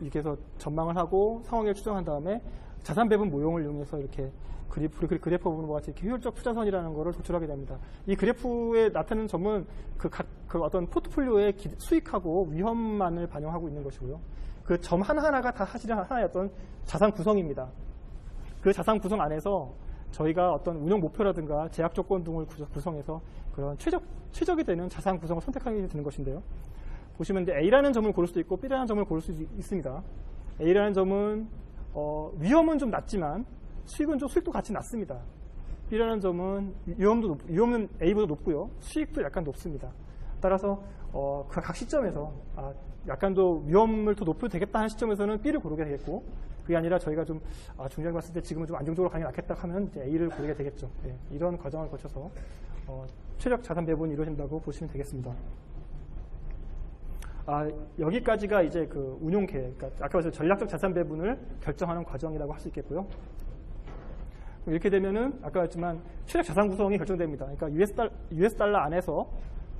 이렇게 해서 전망을 하고 상황을 추정한 다음에 자산 배분 모형을 이용해서 이렇게 그래프 보는 것 같이 이렇게 효율적 투자선이라는 것을 도출하게 됩니다. 이 그래프에 나타내는 점은 그 어떤 포트폴리오의 수익하고 위험만을 반영하고 있는 것이고요. 그 점 하나하나가 다 사실은 하나의 어떤 자산 구성입니다. 그 자산 구성 안에서 저희가 어떤 운용 목표라든가 제약 조건 등을 구성해서 그런 최적이 되는 자산 구성을 선택하게 되는 것인데요. 보시면 이제 A라는 점을 고를 수도 있고 B라는 점을 고를 수 있습니다. A라는 점은 위험은 좀 낮지만 수익도 같이 낮습니다. B라는 점은 위험은 A보다 높고요. 수익도 약간 높습니다. 따라서 각 시점에서 약간 더 위험을 더 높여도 되겠다 하는 시점에서는 B를 고르게 되겠고, 그게 아니라 저희가 좀 중장기 봤을 때 지금은 좀 안정적으로 가는 게 낫겠다 하면 이제 A를 고르게 되겠죠. 네, 이런 과정을 거쳐서 최적 자산 배분이 이루어진다고 보시면 되겠습니다. 여기까지가 이제 그 운용 계획, 그러니까 아까 말씀 전략적 자산 배분을 결정하는 과정이라고 할 수 있겠고요. 이렇게 되면은 아까 했지만 최적 자산 구성이 결정됩니다. 그러니까 US 달러 안에서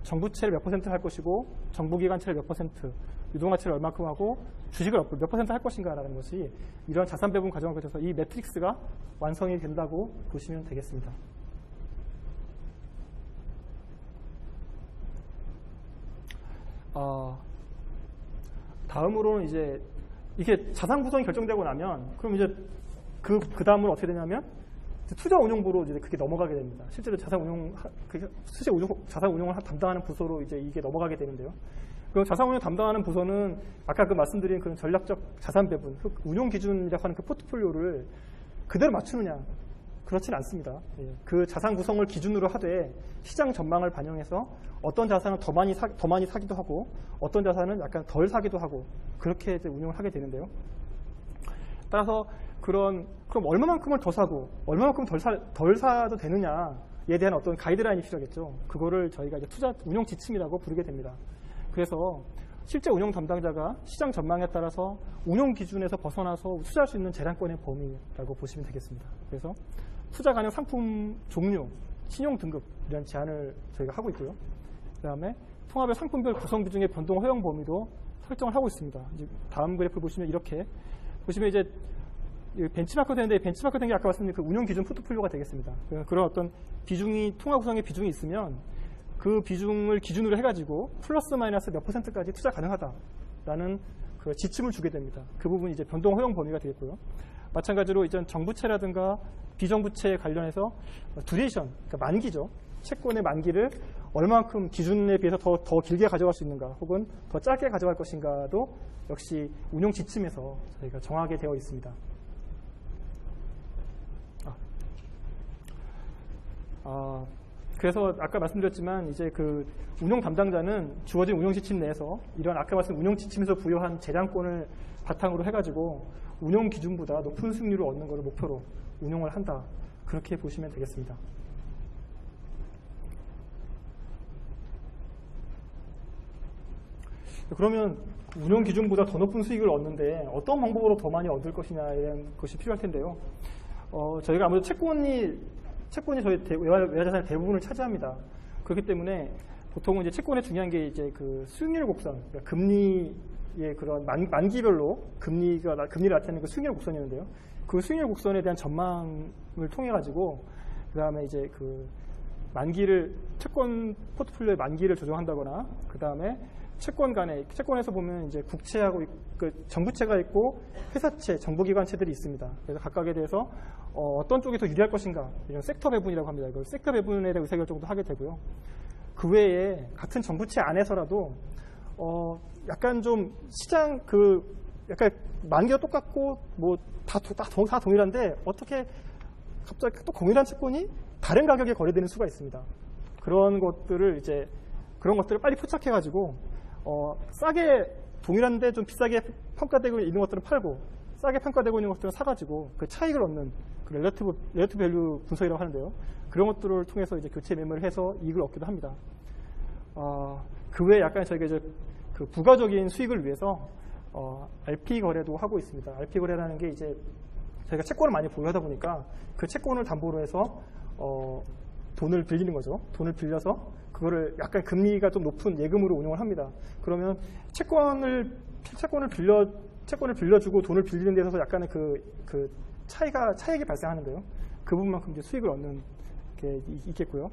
정부채를 몇 퍼센트 할 것이고 정부기관채를 몇 퍼센트, 유동화채를 얼마큼 하고 주식을 몇 퍼센트 할 것인가라는 것이 이런 자산 배분 과정을 거쳐서 이 매트릭스가 완성이 된다고 보시면 되겠습니다. 다음으로는 이제 이게 자산 구성이 결정되고 나면 그럼 이제 그 다음으로 어떻게 되냐면 투자 운용부로 이제 그게 넘어가게 됩니다. 실제로 자산 운용을 담당하는 부서로 이제 이게 넘어가게 되는데요. 그 자산 운용 담당하는 부서는 아까 그 말씀드린 그런 전략적 자산 배분, 운용 기준이라고 하는 그 포트폴리오를 그대로 맞추느냐? 그렇진 않습니다. 그 자산 구성을 기준으로 하되 시장 전망을 반영해서 어떤 자산은 더 많이 사기도 하고 어떤 자산은 약간 덜 사기도 하고 그렇게 이제 운용을 하게 되는데요. 따라서 그럼 얼마만큼을 더 사고 얼마만큼 덜 사도 되느냐에 대한 어떤 가이드라인이 필요하겠죠. 그거를 저희가 이제 투자 운용 지침이라고 부르게 됩니다. 그래서 실제 운용 담당자가 시장 전망에 따라서 운용 기준에서 벗어나서 투자할 수 있는 재량권의 범위라고 보시면 되겠습니다. 그래서 투자 가능 상품 종류, 신용 등급 이런 제한을 저희가 하고 있고요. 그다음에 통합의 상품별 구성 비중의 변동 허용 범위도 설정을 하고 있습니다. 이제 다음 그래프 보시면 이렇게 보시면 이제 벤치마크 되는데 벤치마크 된 게 아까 말씀드린 그 운용 기준 포트폴리오가 되겠습니다. 그런 어떤 비중이 통합 구성의 비중이 있으면 그 비중을 기준으로 해가지고 플러스 마이너스 몇 %까지 투자 가능하다라는 그 지침을 주게 됩니다. 그 부분이 이제 변동 허용 범위가 되겠고요. 마찬가지로 이제 정부채라든가 비정부채 관련해서 두레이션, 그러니까 만기죠. 채권의 만기를 얼마만큼 기준에 비해서 더 길게 가져갈 수 있는가, 혹은 더 짧게 가져갈 것인가도 역시 운용 지침에서 저희가 정하게 되어 있습니다. 그래서 아까 말씀드렸지만 이제 그 운용 담당자는 주어진 운용 지침 내에서 이런 아까 말씀 운용 지침에서 부여한 재량권을 바탕으로 해가지고 운용 기준보다 높은 수익률을 얻는 것을 목표로 운용을 한다. 그렇게 보시면 되겠습니다. 그러면 운용 기준보다 더 높은 수익을 얻는데 어떤 방법으로 더 많이 얻을 것이냐에 대한 것이 필요할 텐데요. 저희가 아무래도 채권이 저희 외화자산의 대부분을 차지합니다. 그렇기 때문에 보통은 이제 채권에 중요한 게 이제 그 수익률 곡선, 그러니까 금리의 그런 만기별로 금리를 나타내는 그 수익률 곡선이었는데요. 그 수익률 곡선에 대한 전망을 통해 가지고 그 다음에 이제 그 채권 포트폴리오의 만기를 조정한다거나 그 다음에 채권에서 보면 이제 국채하고 정부채가 있고 회사채, 정부기관채들이 있습니다. 그래서 각각에 대해서 어떤 쪽이 더 유리할 것인가, 이런 섹터 배분이라고 합니다. 이걸 섹터 배분에 대한 의사결정도 하게 되고요. 그 외에 같은 정부채 안에서라도 약간 좀 시장 약간 만기가 똑같고 뭐 다 동일한데 어떻게 갑자기 또 동일한 채권이 다른 가격에 거래되는 수가 있습니다. 그런 것들을 빨리 포착해가지고 싸게 동일한데 좀 비싸게 평가되고 있는 것들은 팔고 싸게 평가되고 있는 것들은 사가지고 그 차익을 얻는 그 렐러티브 밸류 분석이라고 하는데요. 그런 것들을 통해서 이제 교체 매매를 해서 이익을 얻기도 합니다. 그 외에 약간 저희가 이제 그 부가적인 수익을 위해서 RP 거래도 하고 있습니다. RP 거래라는 게 이제 저희가 채권을 많이 보유하다 보니까 그 채권을 담보로 해서 돈을 빌리는 거죠. 돈을 빌려서 그거를 약간 금리가 좀 높은 예금으로 운용을 합니다. 그러면 채권을 빌려주고 돈을 빌리는 데 있어서 약간의 그 차익이 발생하는데요. 그 부분만큼 이제 수익을 얻는 게 있겠고요.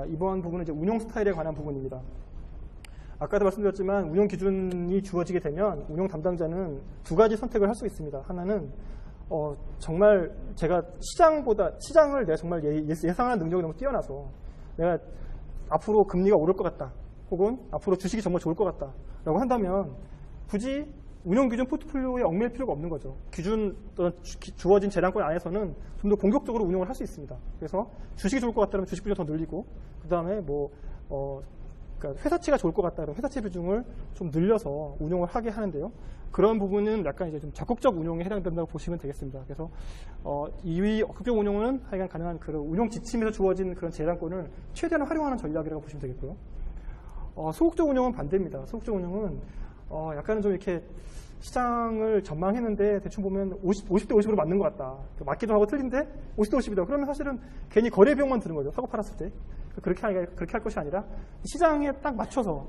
이번 부분은 이제 운용 스타일에 관한 부분입니다. 아까도 말씀드렸지만 운용 기준이 주어지게 되면 운용 담당자는 두 가지 선택을 할 수 있습니다. 하나는 정말 제가 시장을 내가 정말 예상하는 능력이 너무 뛰어나서 내가 앞으로 금리가 오를 것 같다, 혹은 앞으로 주식이 정말 좋을 것 같다 라고 한다면 굳이 운용 기준 포트폴리오에 얽매일 필요가 없는 거죠. 주어진 재량권 안에서는 좀 더 공격적으로 운용을 할 수 있습니다. 그래서 주식이 좋을 것 같다면 주식 비중 더 늘리고, 그 다음에 그러니까 회사채가 좋을 것 같다 그러면 회사채 비중을 좀 늘려서 운용을 하게 하는데요. 그런 부분은 약간 이제 좀 적극적 운용에 해당된다고 보시면 되겠습니다. 그래서 이 적극적 운용은 하여간 가능한 그런 운용 지침에서 주어진 그런 재량권을 최대한 활용하는 전략이라고 보시면 되겠고요. 소극적 운용은 반대입니다. 소극적 운용은 약간은 좀 이렇게 시장을 전망했는데 대충 보면 50대 50으로 맞는 것 같다. 맞기도 하고 틀린데 50대 50이다. 그러면 사실은 괜히 거래 비용만 드는 거죠. 사고 팔았을 때. 그렇게 할 것이 아니라 시장에 딱 맞춰서,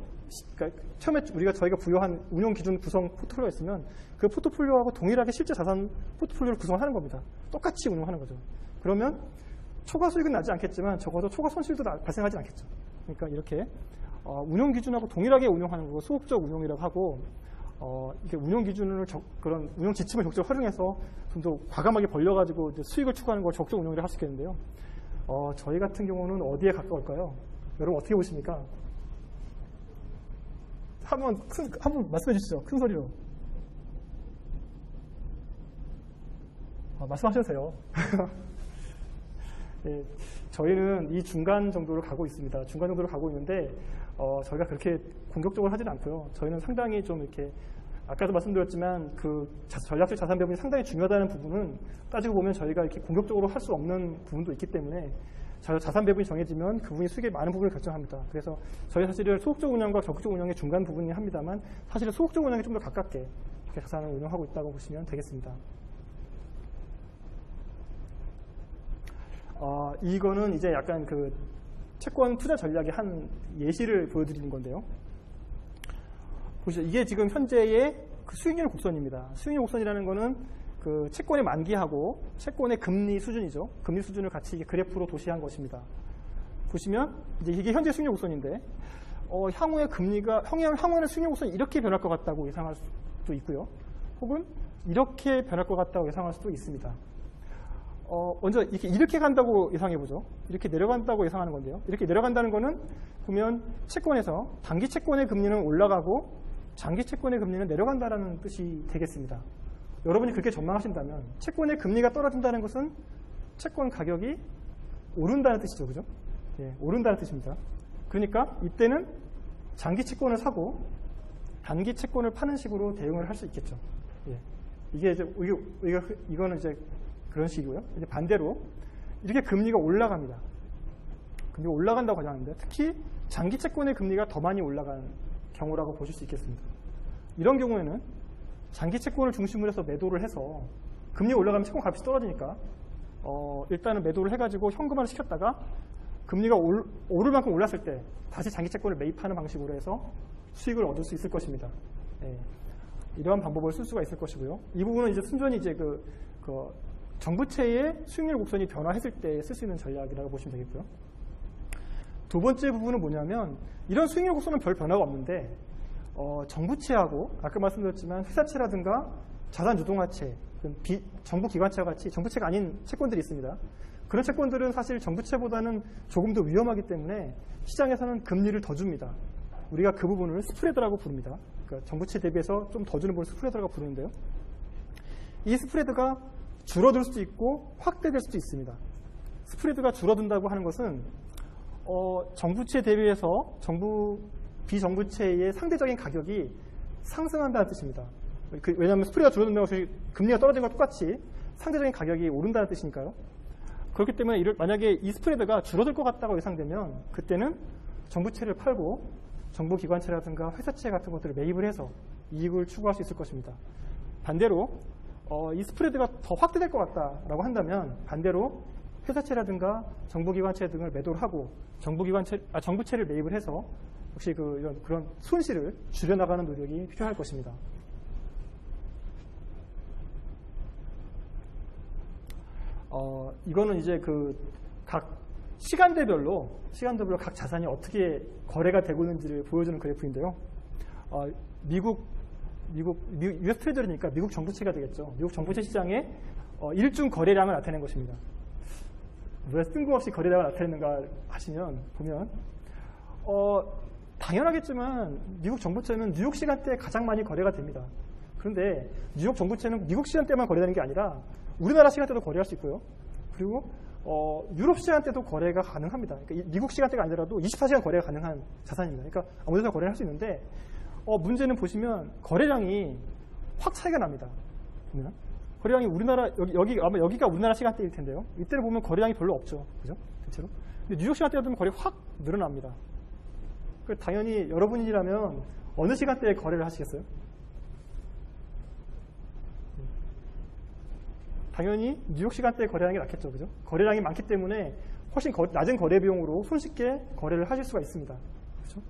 그러니까 처음에 저희가 부여한 운용 기준 구성 포트폴리오가 있으면 그 포트폴리오하고 동일하게 실제 자산 포트폴리오를 구성하는 겁니다. 똑같이 운용하는 거죠. 그러면 초과 수익은 나지 않겠지만 적어도 초과 손실도 발생하지 않겠죠. 그러니까 이렇게 운용 기준하고 동일하게 운용하는 거 소극적 운용이라고 하고, 이렇게 운용 기준을 그런 운용 지침을 적극적으로 활용해서 좀 더 과감하게 벌려가지고 이제 수익을 추구하는 걸 적극적 운용이라고 할 수 있겠는데요. 저희 같은 경우는 어디에 가까울까요? 여러분 어떻게 보십니까? 한번 말씀해 주시죠. 큰 소리로. 말씀하셔도 돼요. 네, 저희는 이 중간 정도를 가고 있습니다. 중간 정도를 가고 있는데 저희가 그렇게 공격적으로 하지는 않고요. 저희는 상당히 좀 이렇게 아까도 말씀드렸지만 그 전략적 자산 배분이 상당히 중요하다는 부분은 따지고 보면 저희가 이렇게 공격적으로 할 수 없는 부분도 있기 때문에 자산 배분이 정해지면 그 부분이 수익의 많은 부분을 결정합니다. 그래서 저희 사실은 소극적 운영과 적극적 운영의 중간 부분이긴 합니다만 사실은 소극적 운영에 좀 더 가깝게 이렇게 자산을 운영하고 있다고 보시면 되겠습니다. 이거는 이제 약간 그 채권 투자 전략의 한 예시를 보여드리는 건데요. 보시죠. 이게 지금 현재의 그 수익률 곡선입니다. 수익률 곡선이라는 거는 그 채권의 만기하고 채권의 금리 수준이죠. 금리 수준을 같이 그래프로 도시한 것입니다. 보시면 이제 이게 현재 수익률 곡선인데 향후의 금리가 향후에는 수익률 곡선이 이렇게 변할 것 같다고 예상할 수도 있고요. 혹은 이렇게 변할 것 같다고 예상할 수도 있습니다. 먼저 이렇게 간다고 예상해보죠. 이렇게 내려간다고 예상하는 건데요. 이렇게 내려간다는 거는 보면 채권에서 단기 채권의 금리는 올라가고 장기 채권의 금리는 내려간다는 뜻이 되겠습니다. 여러분이 그렇게 전망하신다면 채권의 금리가 떨어진다는 것은 채권 가격이 오른다는 뜻이죠. 그죠? 예, 오른다는 뜻입니다. 그러니까 이때는 장기 채권을 사고 단기 채권을 파는 식으로 대응을 할 수 있겠죠. 예. 이거는 이제 그런 식이고요. 이제 반대로 이렇게 금리가 올라갑니다. 금리가 올라간다고 가정하는데 특히 장기 채권의 금리가 더 많이 올라간 경우라고 보실 수 있겠습니다. 이런 경우에는 장기 채권을 중심으로 해서 매도를 해서 금리가 올라가면 채권 값이 떨어지니까 일단은 매도를 해가지고 현금화를 시켰다가 금리가 오를 만큼 올랐을 때 다시 장기 채권을 매입하는 방식으로 해서 수익을 얻을 수 있을 것입니다. 예. 이러한 방법을 쓸 수가 있을 것이고요. 이 부분은 이제 순전히 이제 그 정부채의 수익률 곡선이 변화했을 때 쓸 수 있는 전략이라고 보시면 되겠고요. 두 번째 부분은 뭐냐면 이런 수익률 곡선은 별 변화가 없는데 정부채하고 아까 말씀드렸지만 회사채라든가 자산유동화채, 정부 기관채와 같이 정부채가 아닌 채권들이 있습니다. 그런 채권들은 사실 정부채보다는 조금 더 위험하기 때문에 시장에서는 금리를 더 줍니다. 우리가 그 부분을 스프레드라고 부릅니다. 그러니까 정부채 대비해서 좀 더 주는 부분을 스프레드라고 부르는데요. 이 스프레드가 줄어들 수도 있고 확대될 수도 있습니다. 스프레드가 줄어든다고 하는 것은 정부채 대비해서 비정부채의 상대적인 가격이 상승한다는 뜻입니다. 왜냐하면 스프레드가 줄어든다고 해서 금리가 떨어진 것과 똑같이 상대적인 가격이 오른다는 뜻이니까요. 그렇기 때문에 만약에 이 스프레드가 줄어들 것 같다고 예상되면 그때는 정부채를 팔고 정부기관채라든가 회사채 같은 것들을 매입을 해서 이익을 추구할 수 있을 것입니다. 반대로 이 스프레드가 더 확대될 것 같다라고 한다면 반대로 회사채라든가 정부기관채 등을 매도를 하고 정부채를 매입을 해서 역시 그런 손실을 줄여나가는 노력이 필요할 것입니다. 이거는 이제 각 시간대별로 각 자산이 어떻게 거래가 되고 있는지를 보여주는 그래프인데요. US 트레저리니까 미국 정부채가 되겠죠. 미국 정부채 시장에 일중 거래량을 나타낸 것입니다. 왜 뜬금없이 거래량을 나타내는가 하시면 보면 당연하겠지만 미국 정부채는 뉴욕 시간대에 가장 많이 거래가 됩니다. 그런데 뉴욕 정부채는 미국 시간대만 거래되는 게 아니라 우리나라 시간대도 거래할 수 있고요. 그리고 유럽 시간대도 거래가 가능합니다. 그러니까 미국 시간대가 아니더라도 24시간 거래가 가능한 자산입니다. 그러니까 아무데나 거래를 할 수 있는데 문제는 보시면 거래량이 확 차이가 납니다. 보면 거래량이 우리나라 아마 여기가 우리나라 시간대일 텐데요. 이때를 보면 거래량이 별로 없죠, 그죠? 대체로. 근데 뉴욕 시간대에 보면 거래 확 늘어납니다. 당연히 여러분이라면 어느 시간대에 거래를 하시겠어요? 당연히 뉴욕 시간대에 거래량이 낫겠죠, 그죠? 거래량이 많기 때문에 훨씬 낮은 거래 비용으로 손쉽게 거래를 하실 수가 있습니다. 그죠?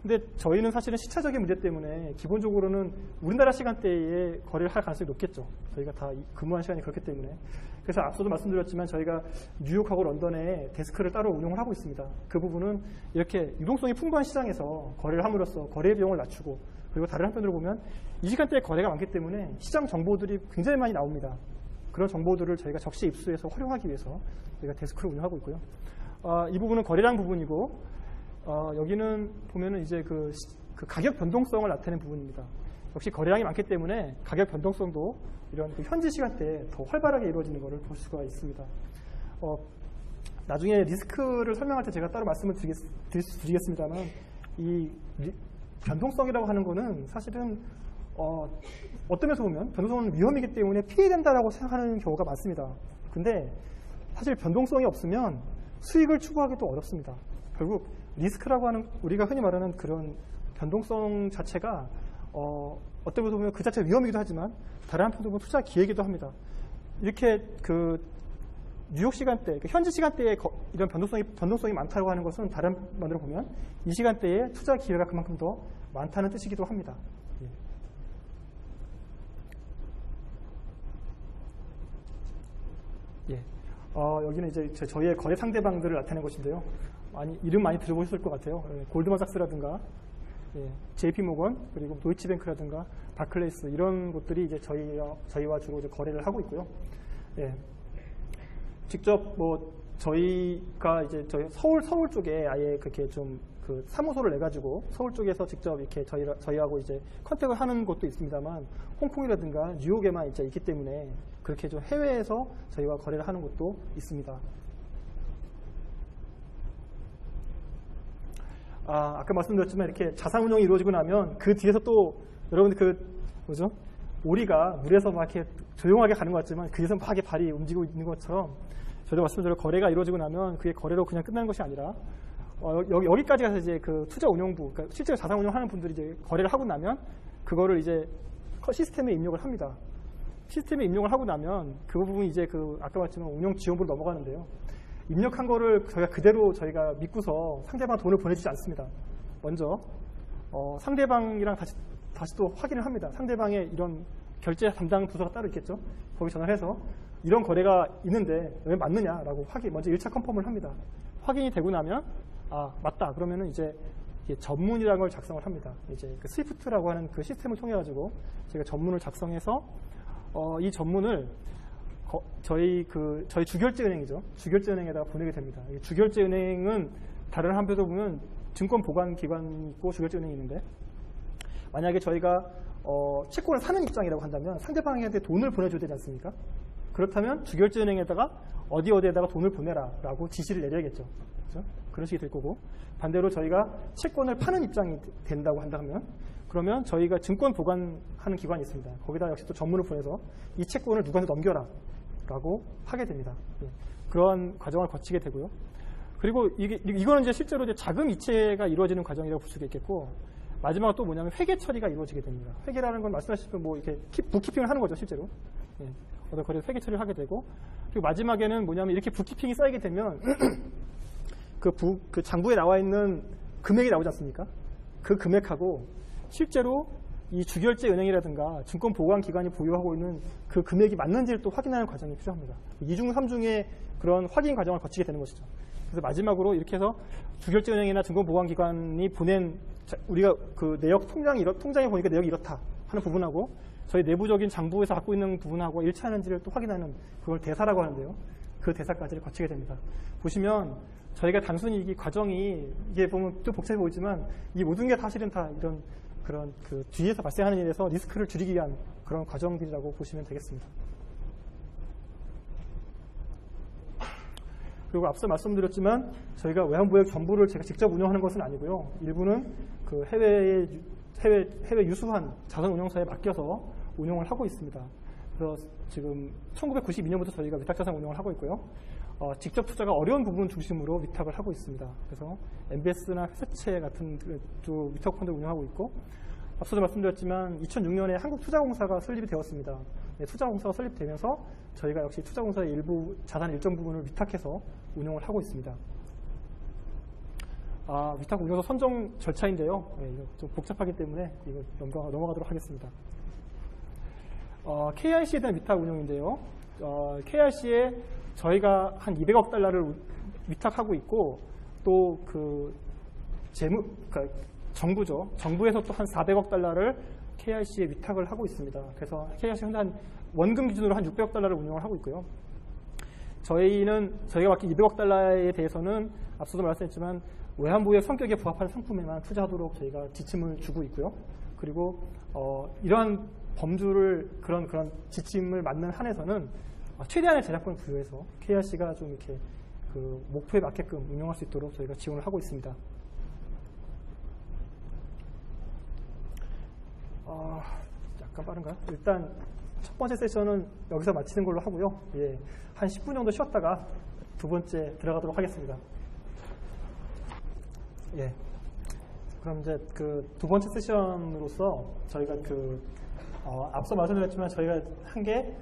근데 저희는 사실은 시차적인 문제 때문에 기본적으로는 우리나라 시간대에 거래를 할 가능성이 높겠죠. 저희가 다 근무한 시간이 그렇기 때문에. 그래서 앞서도 말씀드렸지만 저희가 뉴욕하고 런던에 데스크를 따로 운영을 하고 있습니다. 그 부분은 이렇게 유동성이 풍부한 시장에서 거래를 함으로써 거래 비용을 낮추고 그리고 다른 한편으로 보면 이 시간대에 거래가 많기 때문에 시장 정보들이 굉장히 많이 나옵니다. 그런 정보들을 저희가 적시에 입수해서 활용하기 위해서 저희가 데스크를 운영하고 있고요. 이 부분은 거래량 부분이고 여기는 보면은 이제 그 가격 변동성을 나타내는 부분입니다. 역시 거래량이 많기 때문에 가격 변동성도 이런 현지 시간대에 더 활발하게 이루어지는 것을 볼 수가 있습니다. 나중에 리스크를 설명할 때 제가 따로 말씀을 드리겠습니다만 이 변동성이라고 하는 거는 사실은 어떤 면에서 보면 변동성은 위험이기 때문에 피해된다라고 생각하는 경우가 많습니다. 근데 사실 변동성이 없으면 수익을 추구하기도 어렵습니다. 결국 리스크라고 하는 우리가 흔히 말하는 그런 변동성 자체가 어떤 면에서 보면 그 자체가 위험이기도 하지만 다른 한편으로 보면 투자 기회이기도 합니다. 이렇게 뉴욕 시간대, 현지 시간대에 이런 변동성이 많다고 하는 것은 다른 면으로 보면 이 시간대에 투자 기회가 그만큼 더 많다는 뜻이기도 합니다. 예. 여기는 이제 저희의 거래 상대방들을 나타낸 것인데요. 이름 많이 들어보셨을 것 같아요. 예, 골드만삭스라든가, 예, JP모건, 그리고 도이치뱅크라든가, 바클레이스 이런 곳들이 이제 저희와 주로 이제 거래를 하고 있고요. 예. 직접 저희가 이제 서울 쪽에 아예 그렇게 좀 그 사무소를 내 가지고 서울 쪽에서 직접 이렇게 저희하고 이제 컨택을 하는 곳도 있습니다만, 홍콩이라든가 뉴욕에만 이제 있기 때문에 그렇게 좀 해외에서 저희와 거래를 하는 곳도 있습니다. 아까 말씀드렸지만 이렇게 자산 운용이 이루어지고 나면 그 뒤에서 또 여러분들 오리가 물에서 막 이렇게 조용하게 가는 것 같지만 그 뒤에서 막 발이 움직이고 있는 것처럼, 저도 말씀드린 거래가 이루어지고 나면 그게 거래로 그냥 끝나는 것이 아니라 여기까지 가서 이제 그 투자 운용부, 그러니까 실제로 자산 운용하는 분들이 이제 거래를 하고 나면 그거를 이제 시스템에 입력을 합니다. 시스템에 입력을 하고 나면 그 부분이 이제 아까 말했지만 운용 지원부로 넘어가는데요. 입력한 거를 저희가 믿고서 상대방 돈을 보내주지 않습니다. 먼저 상대방이랑 다시 또 확인을 합니다. 상대방의 이런 결제 담당 부서가 따로 있겠죠. 거기 전화를 해서 이런 거래가 있는데 왜 맞느냐라고 먼저 1차 컨펌을 합니다. 확인이 되고 나면 맞다. 그러면은 이제 전문이라는 걸 작성을 합니다. 이제 그 스위프트라고 하는 그 시스템을 통해 가지고 제가 전문을 작성해서 이 전문을 저희 주결제은행이죠. 주결제은행에다가 보내게 됩니다. 주결제은행은 다른 한편으로 보면 증권보관기관이 있고 주결제은행이 있는데, 만약에 저희가 채권을 사는 입장이라고 한다면 상대방한테 돈을 보내줘야 되지 않습니까? 그렇다면 주결제은행에다가 어디에다가 돈을 보내라라고 지시를 내려야겠죠. 그렇죠? 그런 식이 될 거고, 반대로 저희가 채권을 파는 입장이 된다고 한다면, 그러면 저희가 증권 보관하는 기관이 있습니다. 거기다 역시 또 전문을 보내서 이 채권을 누구한테 넘겨라 라고 하게 됩니다. 예. 그러한 과정을 거치게 되고요. 그리고 이거는 이제 실제로 이제 자금 이체가 이루어지는 과정이라고 볼 수가 있겠고, 마지막으로 또 뭐냐면 회계 처리가 이루어지게 됩니다. 회계라는 건 말씀하셨듯이 이렇게 북키핑을 하는 거죠, 실제로. 예. 그래서 회계 처리를 하게 되고, 그리고 마지막에는 뭐냐면 이렇게 북키핑이 쌓이게 되면 그 장부에 나와 있는 금액이 나오지 않습니까? 그 금액하고 실제로 이 주결제 은행이라든가 증권보관기관이 보유하고 있는 그 금액이 맞는지를 또 확인하는 과정이 필요합니다. 2중, 3중의 그런 확인 과정을 거치게 되는 것이죠. 그래서 마지막으로 이렇게 해서 주결제 은행이나 증권보관기관이 보낸 우리가 그 내역 통장에 보니까 내역이 이렇다 하는 부분하고 저희 내부적인 장부에서 갖고 있는 부분하고 일치하는지를 또 확인하는, 그걸 대사라고 하는데요. 그 대사까지를 거치게 됩니다. 보시면 저희가 단순히 이 과정이 이게 보면 좀 복잡해 보이지만 이 모든 게 사실은 다 이런 그런 그 뒤에서 발생하는 일에서 리스크를 줄이기 위한 그런 과정들이라고 보시면 되겠습니다. 그리고 앞서 말씀드렸지만 저희가 외환보유 전부를 제가 직접 운영하는 것은 아니고요. 일부는 그 해외 유수한 자산 운용사에 맡겨서 운용을 하고 있습니다. 그래서 지금 1992년부터 저희가 위탁자산 운용을 하고 있고요. 직접 투자가 어려운 부분 중심으로 위탁을 하고 있습니다. 그래서 MBS나 회사채 같은 위탁 펀드 운영하고 있고, 앞서도 말씀드렸지만 2006년에 한국투자공사가 설립이 되었습니다. 네, 투자공사가 설립되면서 저희가 역시 투자공사의 일부 자산 일정 부분을 위탁해서 운영을 하고 있습니다. 위탁 운용서 선정 절차인데요. 네, 이거 좀 복잡하기 때문에 이거 넘어가도록 하겠습니다. KRC에 대한 위탁 운용인데요. KRC에 저희가 한 200억 달러를 위탁하고 있고, 또 그러니까 정부에서 또 한 400억 달러를 KRC에 위탁을 하고 있습니다. 그래서 KRC 현재 원금 기준으로 한 600억 달러를 운용을 하고 있고요. 저희가 맡긴 200억 달러에 대해서는 앞서도 말씀했지만 외환보유의 성격에 부합하는 상품에만 투자하도록 저희가 지침을 주고 있고요. 그리고 이러한 범주를 그런 지침을 맞는 한에서는 최대한의 제작권을 부여해서 KRC가 좀 이렇게 그 목표에 맞게끔 운영할 수 있도록 저희가 지원을 하고 있습니다. 약간 빠른가요? 일단 첫 번째 세션은 여기서 마치는 걸로 하고요. 예, 한 10분 정도 쉬었다가 두 번째 들어가도록 하겠습니다. 예. 그럼 이제 그 두 번째 세션으로서 저희가 앞서 말씀드렸지만 저희가 한 게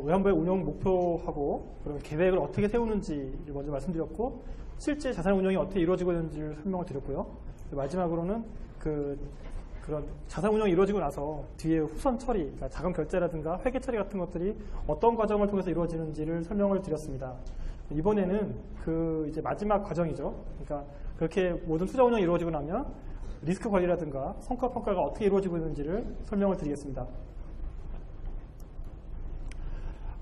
외환보유 운용 목표하고 그런 계획을 어떻게 세우는지를 먼저 말씀드렸고, 실제 자산 운용이 어떻게 이루어지고 있는지를 설명을 드렸고요. 마지막으로는 그런 자산 운용이 이루어지고 나서 뒤에 후선 처리, 그러니까 자금 결제라든가 회계 처리 같은 것들이 어떤 과정을 통해서 이루어지는지를 설명을 드렸습니다. 이번에는 그 이제 마지막 과정이죠. 그러니까 그렇게 모든 투자 운영이 이루어지고 나면 리스크 관리라든가 성과 평가가 어떻게 이루어지고 있는지를 설명을 드리겠습니다.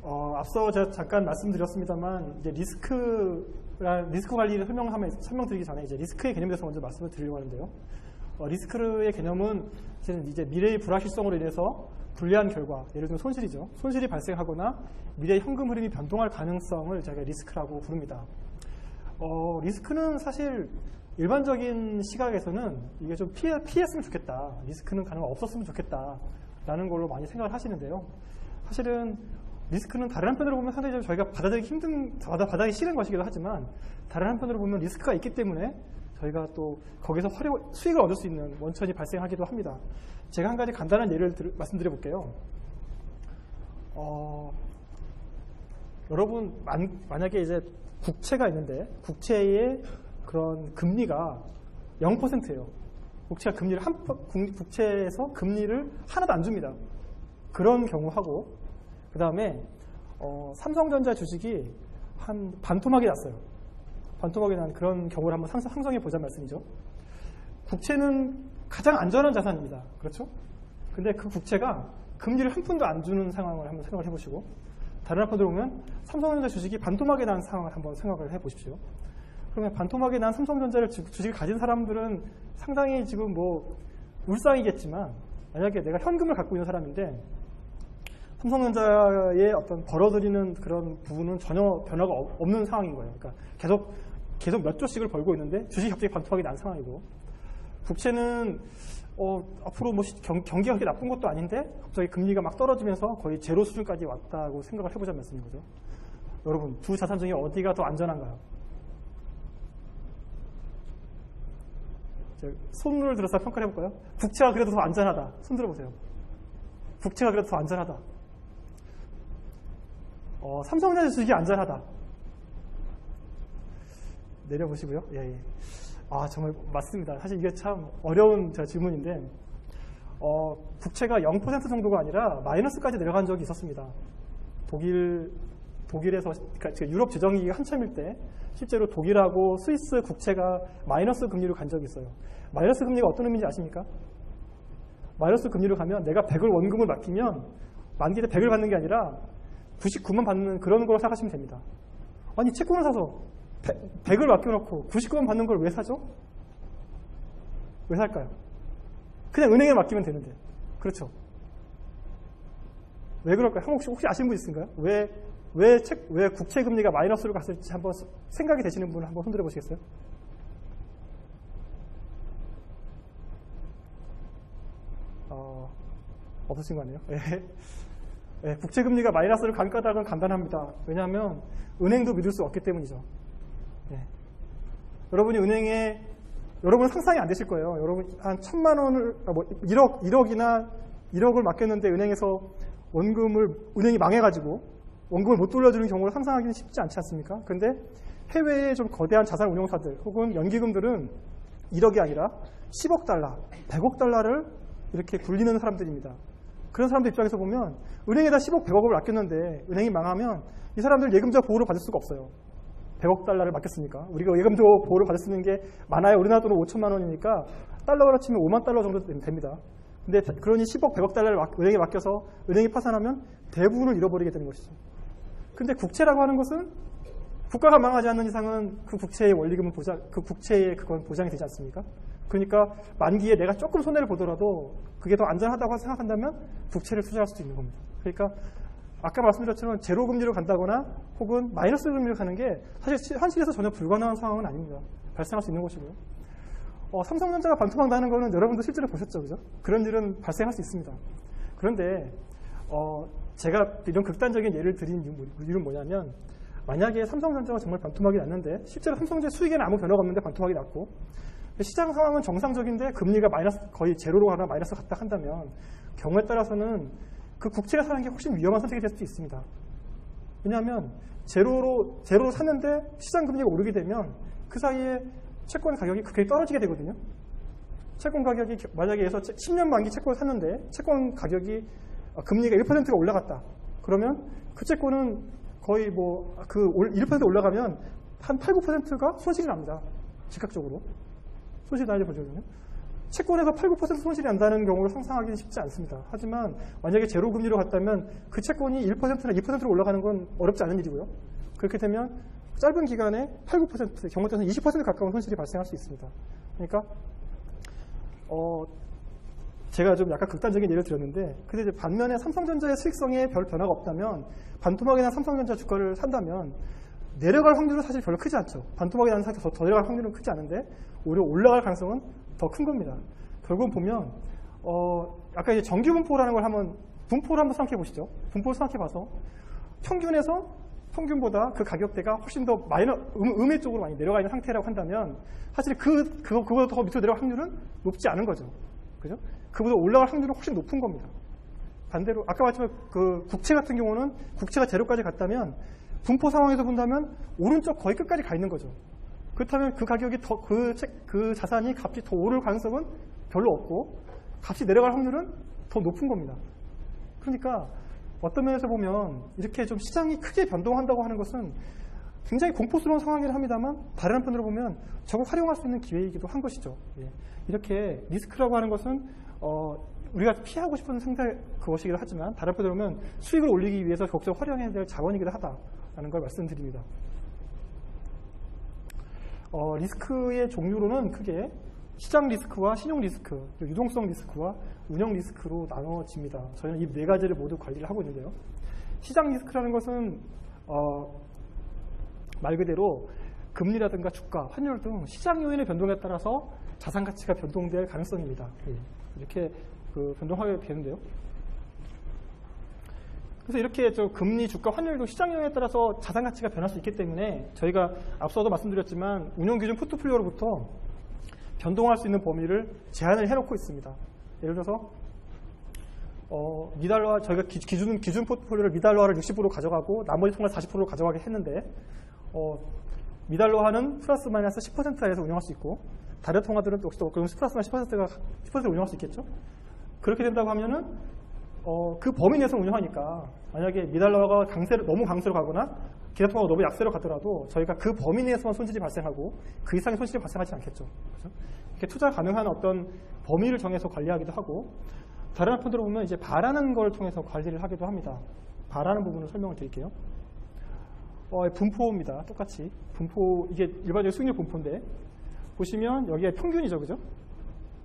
앞서 제가 잠깐 말씀드렸습니다만 이제 리스크 관리를 설명드리기 전에 이제 리스크의 개념에 대해서 먼저 말씀을 드리려고 하는데요. 리스크의 개념은 이제 미래의 불확실성으로 인해서 불리한 결과, 예를 들면 손실이죠. 손실이 발생하거나 미래의 현금 흐름이 변동할 가능성을 저희가 리스크라고 부릅니다. 리스크는 사실 일반적인 시각에서는 이게 좀 피했으면 좋겠다. 리스크는 가능하면 없었으면 좋겠다. 라는 걸로 많이 생각을 하시는데요. 사실은 리스크는 다른 한편으로 보면 상당히 좀 저희가 받아들이기 싫은 것이기도 하지만 다른 한편으로 보면 리스크가 있기 때문에 저희가 또 거기서 수익을 얻을 수 있는 원천이 발생하기도 합니다. 제가 한 가지 간단한 예를 말씀드려 볼게요. 여러분 만약에 이제 국채가 있는데 국채의 그런 금리가 0%예요. 국채에서 금리를 하나도 안 줍니다. 그런 경우하고 그 다음에 삼성전자 주식이 한 반토막이 났어요. 반토막이 난 그런 경우를 한번 상상해 보자는 말씀이죠. 국채는 가장 안전한 자산입니다. 그렇죠? 근데 그 국채가 금리를 한 푼도 안 주는 상황을 한번 생각을 해보시고, 다른 한편으로 보면 삼성전자 주식이 반토막이 난 상황을 한번 생각을 해보십시오. 그러면 반토막이 난 삼성전자를 주식을 가진 사람들은 상당히 지금 뭐 울상이겠지만, 만약에 내가 현금을 갖고 있는 사람인데 삼성전자의 어떤 벌어들이는 그런 부분은 전혀 변화가 없는 상황인 거예요. 그러니까 계속 몇 조씩을 벌고 있는데 주식이 갑자기 반토막이 난 상황이고, 국채는 앞으로 뭐 경기가 그렇게 나쁜 것도 아닌데 갑자기 금리가 막 떨어지면서 거의 제로 수준까지 왔다고 생각을 해보자는 말씀인 거죠. 여러분, 두 자산 중에 어디가 더 안전한가요? 손을 들어서 평가를 해볼까요? 국채가 그래도 더 안전하다. 손 들어보세요. 국채가 그래도 더 안전하다. 삼성전자 주식이 안전하다. 내려보시고요. 예. 정말 맞습니다. 사실 이게 참 어려운 질문인데, 국채가 0% 정도가 아니라 마이너스까지 내려간 적이 있었습니다. 독일에서, 그러니까 유럽 재정위기가 한참일 때 실제로 독일하고 스위스 국채가 마이너스 금리로 간 적이 있어요. 마이너스 금리가 어떤 의미인지 아십니까? 마이너스 금리로 가면 내가 100을 원금을 맡기면 만기에 100을 받는 게 아니라 99만 받는 그런 걸 생각하시면 됩니다. 아니, 채권을 사서 100을 맡겨놓고 99만 받는 걸 왜 사죠? 왜 살까요? 그냥 은행에 맡기면 되는데. 그렇죠? 왜 그럴까요? 혹시 아시는 분 있으신가요? 왜 국채 금리가 마이너스로 갔을지 한번 생각이 되시는 분 한번 손들어 보시겠어요? 없으신 거 아니에요? 예, 국채 금리가 마이너스로 간 까닭은 간단합니다. 왜냐하면 은행도 믿을 수 없기 때문이죠. 예. 여러분 상상이 안 되실 거예요. 여러분 한 1,000만 원을, 1억을 맡겼는데 은행이 망해가지고 원금을 못 돌려주는 경우를 상상하기는 쉽지 않지 않습니까? 근데 해외의 좀 거대한 자산 운용사들 혹은 연기금들은 1억이 아니라 10억 달러, 100억 달러를 이렇게 굴리는 사람들입니다. 그런 사람들 입장에서 보면 은행에다 10억, 100억을 맡겼는데 은행이 망하면 이 사람들 예금자 보호를 받을 수가 없어요. 100억 달러를 맡겼으니까. 우리가 예금자 보호를 받을 수 있는 게 많아요. 우리나라 돈은 5천만 원이니까 달러로 치면 5만 달러 정도 됩니다. 근데 그러니 10억, 100억 달러를 은행에 맡겨서 은행이 파산하면 대부분을 잃어버리게 되는 것이죠. 근데 국채라고 하는 것은 국가가 망하지 않는 이상은 그 국채의 원리금은 그건 보장이 되지 않습니까? 그러니까 만기에 내가 조금 손해를 보더라도 그게 더 안전하다고 생각한다면 국채를 투자할 수도 있는 겁니다. 그러니까 아까 말씀드렸지만 제로 금리로 간다거나 혹은 마이너스 금리로 가는 게 사실 현실에서 전혀 불가능한 상황은 아닙니다. 발생할 수 있는 것이고요. 삼성전자가 반토막 나는 거는 여러분도 실제로 보셨죠, 그죠? 그런 일은 발생할 수 있습니다. 그런데 제가 이런 극단적인 예를 드린 이유는 뭐냐면, 만약에 삼성전자가 정말 반토막이 났는데 실제로 삼성전자 수익에는 아무 변화가 없는데 반토막이 났고 시장 상황은 정상적인데 금리가 거의 제로로 가거나 마이너스 갔다 한다면 경우에 따라서는 그 국채를 사는 게 훨씬 위험한 선택이 될 수도 있습니다. 왜냐하면 제로로 샀는데 시장 금리가 오르게 되면 그 사이에 채권 가격이 극히 떨어지게 되거든요. 채권 가격이 만약에 해서 10년 만기 채권을 샀는데 채권 가격이 금리가 1%가 올라갔다. 그러면 그 채권은 거의 뭐 그 1% 올라가면 한 8, 9%가 손실이 납니다. 즉각적으로. 손실이 나야 보거든요. 채권에서 8, 9% 손실이 난다는 경우를 상상하기는 쉽지 않습니다. 하지만 만약에 제로 금리로 갔다면 그 채권이 1%나 2%로 올라가는 건 어렵지 않은 일이고요. 그렇게 되면 짧은 기간에 8, 9%, 경우 따라서는 20% 가까운 손실이 발생할 수 있습니다. 그러니까 제가 좀 약간 극단적인 예를 드렸는데, 근데 이제 반면에 삼성전자의 수익성에 별 변화가 없다면 반토막이 난 삼성전자 주가를 산다면 내려갈 확률은 사실 별로 크지 않죠. 반토막이 난 상태에서 더 내려갈 확률은 크지 않은데 오히려 올라갈 가능성은 더 큰 겁니다. 결국은 보면 아까 이제 정규 분포라는 걸 분포를 한번 생각해 보시죠. 분포를 생각해 봐서 평균보다 그 가격대가 훨씬 더 음의 쪽으로 많이 내려가 있는 상태라고 한다면 사실 그거보다 더 밑으로 내려갈 확률은 높지 않은 거죠. 그죠? 그보다 올라갈 확률은 훨씬 높은 겁니다. 반대로 아까 말했지만 그 국채 같은 경우는 국채가 제로까지 갔다면 분포 상황에서 본다면 오른쪽 거의 끝까지 가 있는 거죠. 그렇다면 그 가격이 그 자산이 값이 더 오를 가능성은 별로 없고 값이 내려갈 확률은 더 높은 겁니다. 그러니까 어떤 면에서 보면 이렇게 좀 시장이 크게 변동한다고 하는 것은 굉장히 공포스러운 상황이긴 합니다만 다른 한편으로 보면 저걸 활용할 수 있는 기회이기도 한 것이죠. 이렇게 리스크라고 하는 것은 우리가 피하고 싶은 상대 그것이기도 하지만 다른 한편으로 보면 수익을 올리기 위해서 적극적으로 활용해야 될 자원이기도 하다라는 걸 말씀드립니다. 리스크의 종류로는 크게 시장 리스크와 신용 리스크, 유동성 리스크와 운영 리스크로 나눠집니다. 저희는 이 네 가지를 모두 관리를 하고 있는데요. 시장 리스크라는 것은 말 그대로 금리라든가 주가, 환율 등 시장 요인의 변동에 따라서 자산 가치가 변동될 가능성입니다. 이렇게 변동하게 되는데요. 그래서 이렇게 금리, 주가, 환율도 시장 요인에 따라서 자산 가치가 변할 수 있기 때문에 저희가 앞서도 말씀드렸지만 운용기준 포트폴리오로부터 변동할 수 있는 범위를 제한을 해놓고 있습니다. 예를 들어서 미달러화, 저희가 기준 포트폴리오를 미달러화를 60% 가져가고 나머지 통화 40%로 가져가게 했는데 미달러화는 플러스 마이너스 10% 안에서 운영할 수 있고 다른 통화들은 역시 또 그럼 플러스 마이너스 10%를 운영할 수 있겠죠. 그렇게 된다고 하면은 그 범위 내에서 운영하니까 만약에 미달러화가 너무 강세로 가거나 기타 통화가 너무 약세로 가더라도 저희가 그 범위 내에서만 손실이 발생하고 그 이상의 손실이 발생하지 않겠죠. 그렇죠? 이렇게 투자 가능한 어떤 범위를 정해서 관리하기도 하고 다른 한편으로 보면 이제 바라는 걸 통해서 관리를 하기도 합니다. 바라는 부분을 설명을 드릴게요. 분포입니다. 똑같이 분포, 이게 일반적인 수익률 분포인데 보시면 여기에 평균이죠, 그죠?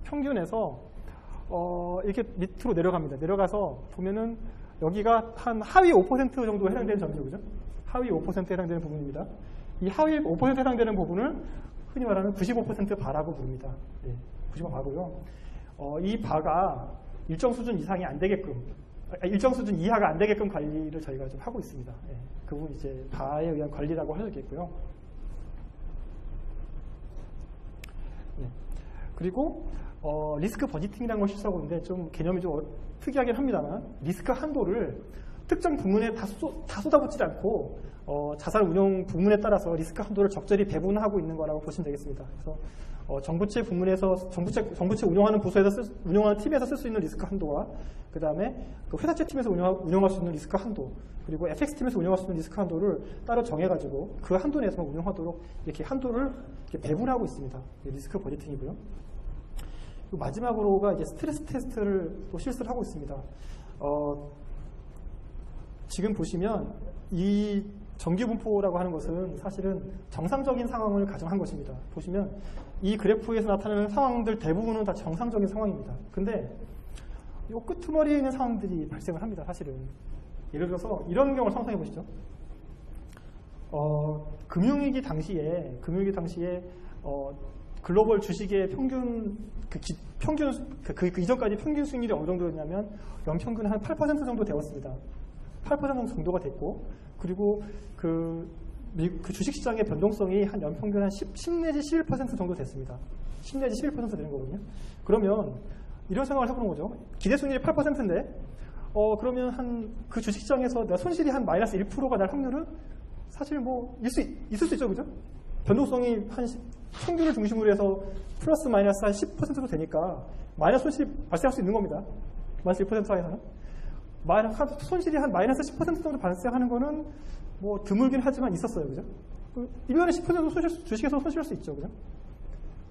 평균에서 이렇게 밑으로 내려갑니다. 내려가서 보면은 여기가 한 하위 5% 정도 해당되는 점이죠, 그죠? 하위 5%에 해당되는 부분입니다. 이 하위 5%에 해당되는 부분을 흔히 말하는 95% 바라고 부릅니다. 95% 바고요. 이 바가 일정 수준 이상이 안 되게끔, 일정 수준 이하가 안 되게끔 관리를 저희가 좀 하고 있습니다. 그 부분 이제 바에 의한 관리라고 하겠고요. 그리고 리스크 버지팅이라는 걸 실수하고 있는데 좀 개념이 좀 특이하긴 합니다만 리스크 한도를 특정 부문에 다 쏟아붓지 않고 자산 운용 부문에 따라서 리스크 한도를 적절히 배분하고 있는 거라고 보시면 되겠습니다. 그래서 정부채 부문에서 정부채 운용하는 부서에서 운용하는 팀에서 쓸 수 있는 리스크 한도와 그 다음에 그 회사채 팀에서 운용할 수 있는 리스크 한도 그리고 FX 팀에서 운용할 수 있는 리스크 한도를 따로 정해가지고 그 한도 내에서만 운용하도록 이렇게 한도를 이렇게 배분하고 있습니다. 리스크 버지팅이고요. 그리고 마지막으로가 이제 스트레스 테스트를 또 실습을 하고 있습니다. 지금 보시면 이 정규분포라고 하는 것은 사실은 정상적인 상황을 가정한 것입니다. 보시면 이 그래프에서 나타나는 상황들 대부분은 다 정상적인 상황입니다. 근데 이 끄트머리에 있는 상황들이 발생을 합니다. 사실은. 예를 들어서 이런 경우를 상상해 보시죠. 금융위기 당시에 글로벌 주식의 평균 그 이전까지 평균 수익률이 어느 정도였냐면 연평균 한 8% 정도 되었습니다. 8% 정도가 됐고 그리고 그 주식시장의 변동성이 한 연평균 한 10 내지 11% 정도 됐습니다. 10 내지 11% 되는 거거든요. 그러면 이런 생각을 해보는 거죠. 기대 수익률이 8%인데 그러면 한 그 주식시장에서 내가 손실이 한 마이너스 1%가 날 확률은 사실 뭐 있을 수 있죠, 그죠? 변동성이 평균을 중심으로 해서 플러스 마이너스 한 10%도 되니까 마이너스 손실이 발생할 수 있는 겁니다. 마이너스 1% 사이에서는. 손실이 한 마이너스 10% 정도 발생하는 거는 뭐 드물긴 하지만 있었어요. 그죠? 1년에 10% 주식에서 손실할 수 있죠. 그죠?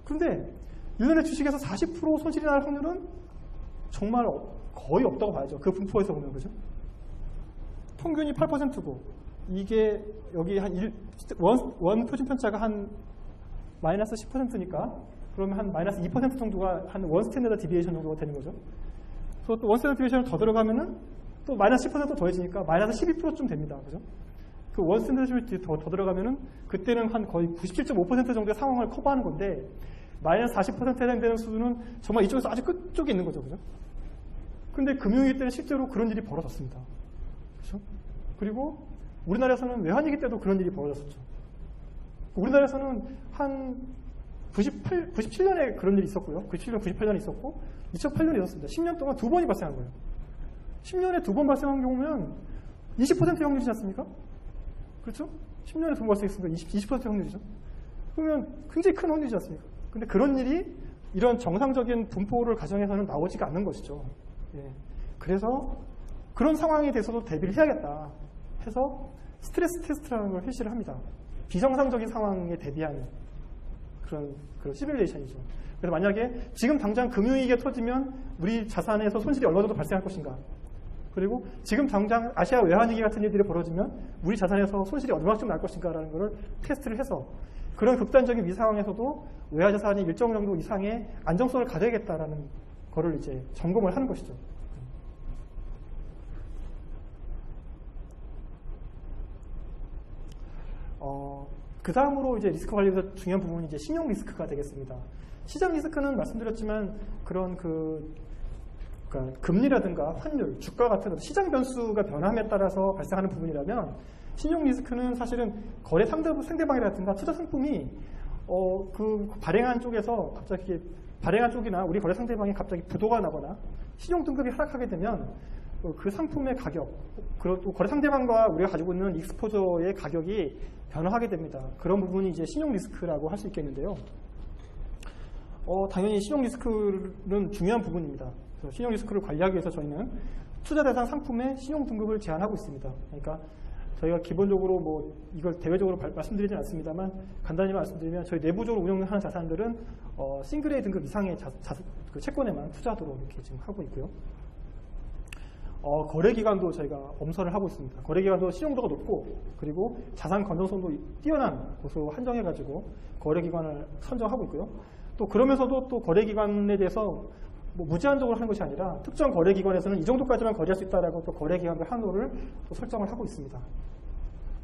그런데 1년에 주식에서 40% 손실이 날 확률은 정말 거의 없다고 봐야죠. 그 분포에서 보면. 그죠? 평균이 8%고 이게 여기 원 표준 편차가 한 마이너스 10%니까 그러면 한 마이너스 2% 정도가 한 원 스탠다드 디비에이션 정도가 되는 거죠. 그래서 또 원 스탠다드 디비에이션을 더 들어가면은 또 마이너스 10% 더해지니까 마이너스 12%쯤 됩니다. 그죠? 그 원 스탠다드 디비에이션이 더 들어가면은 그때는 한 거의 97.5% 정도의 상황을 커버하는 건데 마이너스 40%에 해당되는 수준은 정말 이쪽에서 아주 끝쪽에 있는 거죠. 그죠? 근데 금융위기 때는 실제로 그런 일이 벌어졌습니다. 그렇죠? 그리고 우리나라에서는 외환위기 때도 그런 일이 벌어졌었죠. 우리나라에서는 한 97년에 그런 일이 있었고요. 97년, 98년에 있었고 2008년에 있었습니다. 10년 동안 2번이 발생한 거예요. 10년에 2번 발생한 경우면 20% 확률이지 않습니까? 그렇죠? 10년에 2번 발생했으니까 20% 확률이죠. 그러면 굉장히 큰 확률이지 않습니까? 근데 그런 일이 이런 정상적인 분포를 가정해서는 나오지가 않는 것이죠. 예. 그래서 그런 상황에 대해서도 대비를 해야겠다 해서 스트레스 테스트라는 걸 실시를 합니다. 비정상적인 상황에 대비하는 그런 시뮬레이션이죠. 그래서 만약에 지금 당장 금융위기가 터지면 우리 자산에서 손실이 얼마 정도 발생할 것인가, 그리고 지금 당장 아시아 외환위기 같은 일들이 벌어지면 우리 자산에서 손실이 얼마쯤 날 것인가라는 것을 테스트를 해서 그런 극단적인 위 상황에서도 외화 자산이 일정 정도 이상의 안정성을 가져야겠다라는 거를 이제 점검을 하는 것이죠. 그 다음으로 이제 리스크 관리에서 중요한 부분이 이제 신용 리스크가 되겠습니다. 시장 리스크는 말씀드렸지만 그런 그러니까 금리라든가 환율, 주가 같은 시장 변수가 변함에 따라서 발생하는 부분이라면 신용 리스크는 사실은 거래 상대방이라든가 투자 상품이 그 발행한 쪽에서 갑자기 발행한 쪽이나 우리 거래 상대방이 갑자기 부도가 나거나 신용 등급이 하락하게 되면 그 상품의 가격, 그리고 또 거래 상대방과 우리가 가지고 있는 익스포저의 가격이 변화하게 됩니다. 그런 부분이 이제 신용 리스크라고 할 수 있겠는데요. 당연히 신용 리스크는 중요한 부분입니다. 그래서 신용 리스크를 관리하기 위해서 저희는 투자 대상 상품의 신용 등급을 제한하고 있습니다. 그러니까 저희가 기본적으로 뭐 이걸 대외적으로 말씀드리진 않습니다만 간단히 말씀드리면 저희 내부적으로 운영하는 자산들은 싱글 A 등급 이상의 그 채권에만 투자하도록 이렇게 지금 하고 있고요. 거래기간도 저희가 엄선을 하고 있습니다. 거래기간도 신용도가 높고 그리고 자산 건전성도 뛰어난 곳으로 한정해가지고 거래기간을 선정하고 있고요. 또 그러면서도 또 거래기간에 대해서 뭐 무제한적으로 하는 것이 아니라 특정 거래기관에서는 이 정도까지만 거래할 수 있다라고 또 거래기간별 한도를 또 설정을 하고 있습니다.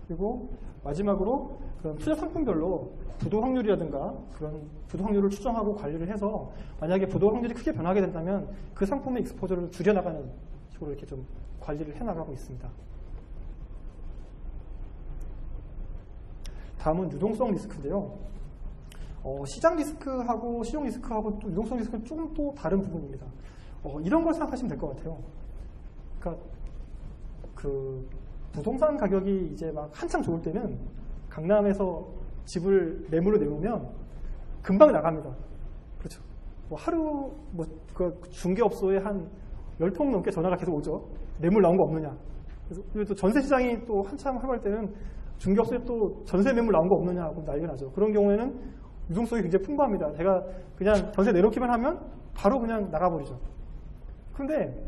그리고 마지막으로 그런 투자 상품별로 부도 확률이라든가 그런 부도 확률을 추정하고 관리를 해서 만약에 부도 확률이 크게 변하게 된다면 그 상품의 익스포저를 줄여나가는 식으로 이렇게 좀 관리를 해나가고 있습니다. 다음은 유동성 리스크인데요. 시장 리스크하고 신용 리스크하고 또 유동성 리스크는 조금 또 다른 부분입니다. 이런 걸 생각하시면 될 것 같아요. 그러니까 그 부동산 가격이 이제 막 한창 좋을 때는 강남에서 집을 매물로 내놓으면 금방 나갑니다. 그렇죠. 뭐 하루 그 중개업소에 한 10통 넘게 전화가 계속 오죠. 매물 나온 거 없느냐. 그래서 또 전세 시장이 또 한참 활발할 때는 중개업소에 또 전세 매물 나온 거 없느냐 하고 난리가 나죠. 그런 경우에는 유동성이 굉장히 풍부합니다. 제가 그냥 전세 내놓기만 하면 바로 그냥 나가버리죠. 그런데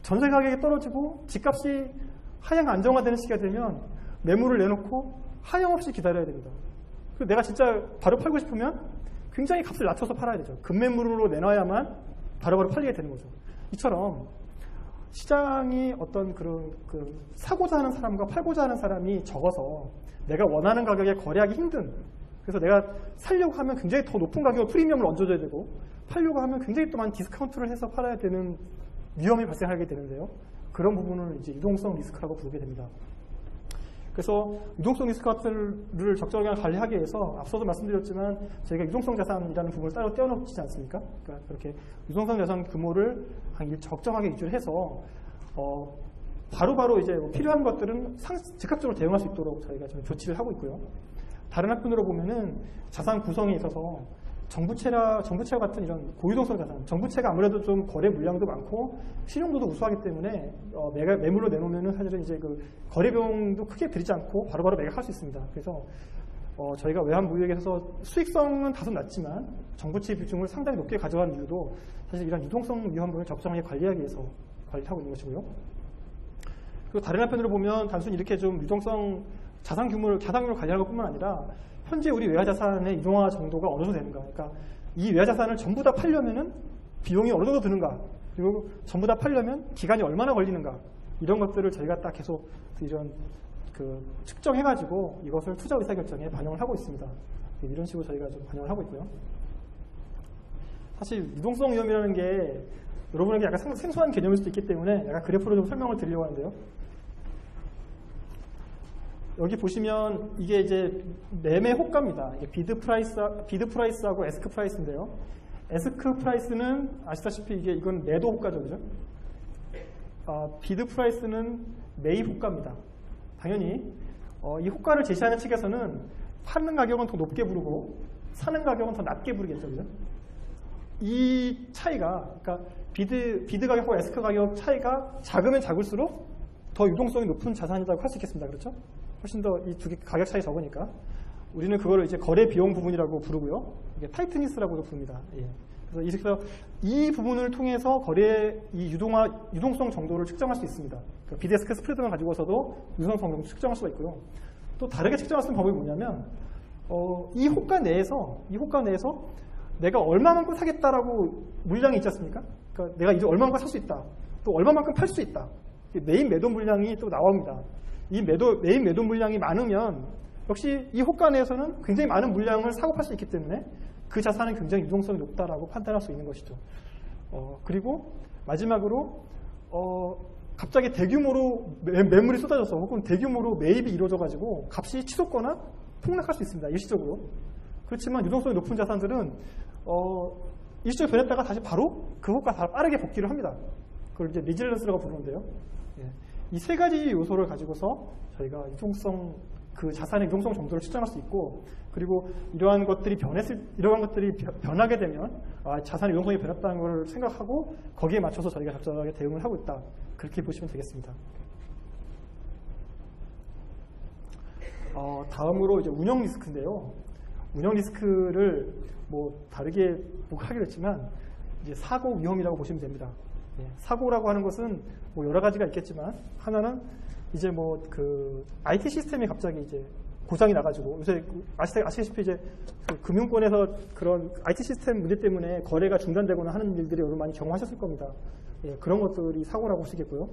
전세 가격이 떨어지고 집값이 하향 안정화되는 시기가 되면 매물을 내놓고 하향없이 기다려야 됩니다. 그래서 내가 진짜 바로 팔고 싶으면 굉장히 값을 낮춰서 팔아야 되죠. 급매물로 내놔야만 바로바로 팔리게 되는 거죠. 이처럼 시장이 어떤 그런 사고자 하는 사람과 팔고자 하는 사람이 적어서 내가 원하는 가격에 거래하기 힘든, 그래서 내가 살려고 하면 굉장히 더 높은 가격으로 프리미엄을 얹어줘야 되고 팔려고 하면 굉장히 또 많은 디스카운트를 해서 팔아야 되는 위험이 발생하게 되는데요. 그런 부분을 이제 유동성 리스크라고 부르게 됩니다. 그래서 유동성 리스크를 적절하게 관리하기 위해서 앞서도 말씀드렸지만 저희가 유동성 자산이라는 부분을 따로 떼어놓지 않습니까? 그러니까 그렇게 유동성 자산 규모를 적정하게 유지를 해서 바로바로 이제 필요한 것들은 즉각적으로 대응할 수 있도록 저희가 좀 조치를 하고 있고요. 다른 한편으로 보면은 자산 구성에 있어서 정부채와 같은 이런 고유동성 자산, 정부채가 아무래도 좀 거래 물량도 많고 신용도도 우수하기 때문에 매물로 내놓으면은 사실은 이제 그 거래 비용도 크게 들이지 않고 바로바로 매각할 수 있습니다. 그래서 저희가 외환무역에 있어서 수익성은 다소 낮지만 정부채 비중을 상당히 높게 가져간 이유도 사실 이런 유동성 위험분을 적정하게 관리하기 위해서 관리하고 있는 것이고요. 그리고 다른 한편으로 보면 단순히 이렇게 좀 유동성 자산 규모를 관리하는 것뿐만 아니라 현재 우리 외화 자산의 유동화 정도가 어느 정도 되는가, 그러니까 이 외화 자산을 전부 다 팔려면은 비용이 어느 정도 드는가, 그리고 전부 다 팔려면 기간이 얼마나 걸리는가, 이런 것들을 저희가 딱 계속 이런 측정해가지고 이것을 투자 의사결정에 반영을 하고 있습니다. 이런 식으로 저희가 좀 반영을 하고 있고요. 사실 유동성 위험이라는 게 여러분에게 약간 생소한 개념일 수도 있기 때문에 약간 그래프로 좀 설명을 드리려고 하는데요. 여기 보시면 이게 이제 매매 호가입니다. 이게 비드 프라이스하고 에스크 프라이스인데요. 에스크 프라이스는 아시다시피 이건 매도 호가죠, 그죠? 비드 프라이스는 매입 호가입니다. 당연히 이 호가를 제시하는 측에서는 파는 가격은 더 높게 부르고 사는 가격은 더 낮게 부르겠죠, 그죠? 이 차이가, 그러니까 비드 가격과 에스크 가격 차이가 작으면 작을수록 더 유동성이 높은 자산이라고 할 수 있겠습니다. 그렇죠? 훨씬 더 이 두 개 가격 차이 적으니까 우리는 그거를 이제 거래 비용 부분이라고 부르고요. 이게 타이트니스라고도 부릅니다. 예. 그래서 이 부분을 통해서 거래의 이 유동성 정도를 측정할 수 있습니다. 그러니까 비드 에스크 스프레드만 가지고서도 유동성 정도를 측정할 수가 있고요. 또 다르게 측정할 수 있는 방법이 뭐냐면 이 호가 내에서 내가 얼마만큼 사겠다라고 물량이 있지 않습니까? 그러니까 내가 이제 얼마만큼 살 수 있다. 또 얼마만큼 팔 수 있다. 매입 매도 물량이 또 나옵니다. 이 매입 매도 물량이 많으면 역시 이 호가 내에서는 굉장히 많은 물량을 사고 팔 수 있기 때문에 그 자산은 굉장히 유동성이 높다라고 판단할 수 있는 것이죠. 그리고 마지막으로 갑자기 대규모로 매물이 쏟아져서 혹은 대규모로 매입이 이루어져가지고 값이 치솟거나 폭락할 수 있습니다. 일시적으로. 그렇지만 유동성이 높은 자산들은 일시적으로 변했다가 다시 바로 그 호가 빠르게 복귀를 합니다. 그걸 이제 리질런스라고 부르는데요. 예. 이 세 가지 요소를 가지고서 저희가 그 자산의 유동성 정도를 측정할 수 있고, 그리고 이러한 것들이 변하게 되면 자산의 유동성이 변했다는 걸 생각하고 거기에 맞춰서 저희가 적절하게 대응을 하고 있다. 그렇게 보시면 되겠습니다. 다음으로 이제 운영 리스크인데요. 운영 리스크를 뭐 다르게 하기로 했지만 이제 사고 위험이라고 보시면 됩니다. 예, 사고라고 하는 것은 뭐 여러 가지가 있겠지만 하나는 이제 뭐 그 IT 시스템이 갑자기 이제 고장이 나가지고 요새 아시다시피 이제 그 금융권에서 그런 IT 시스템 문제 때문에 거래가 중단되거나 하는 일들이 여러분 많이 경험하셨을 겁니다. 예, 그런 것들이 사고라고 보시겠고요.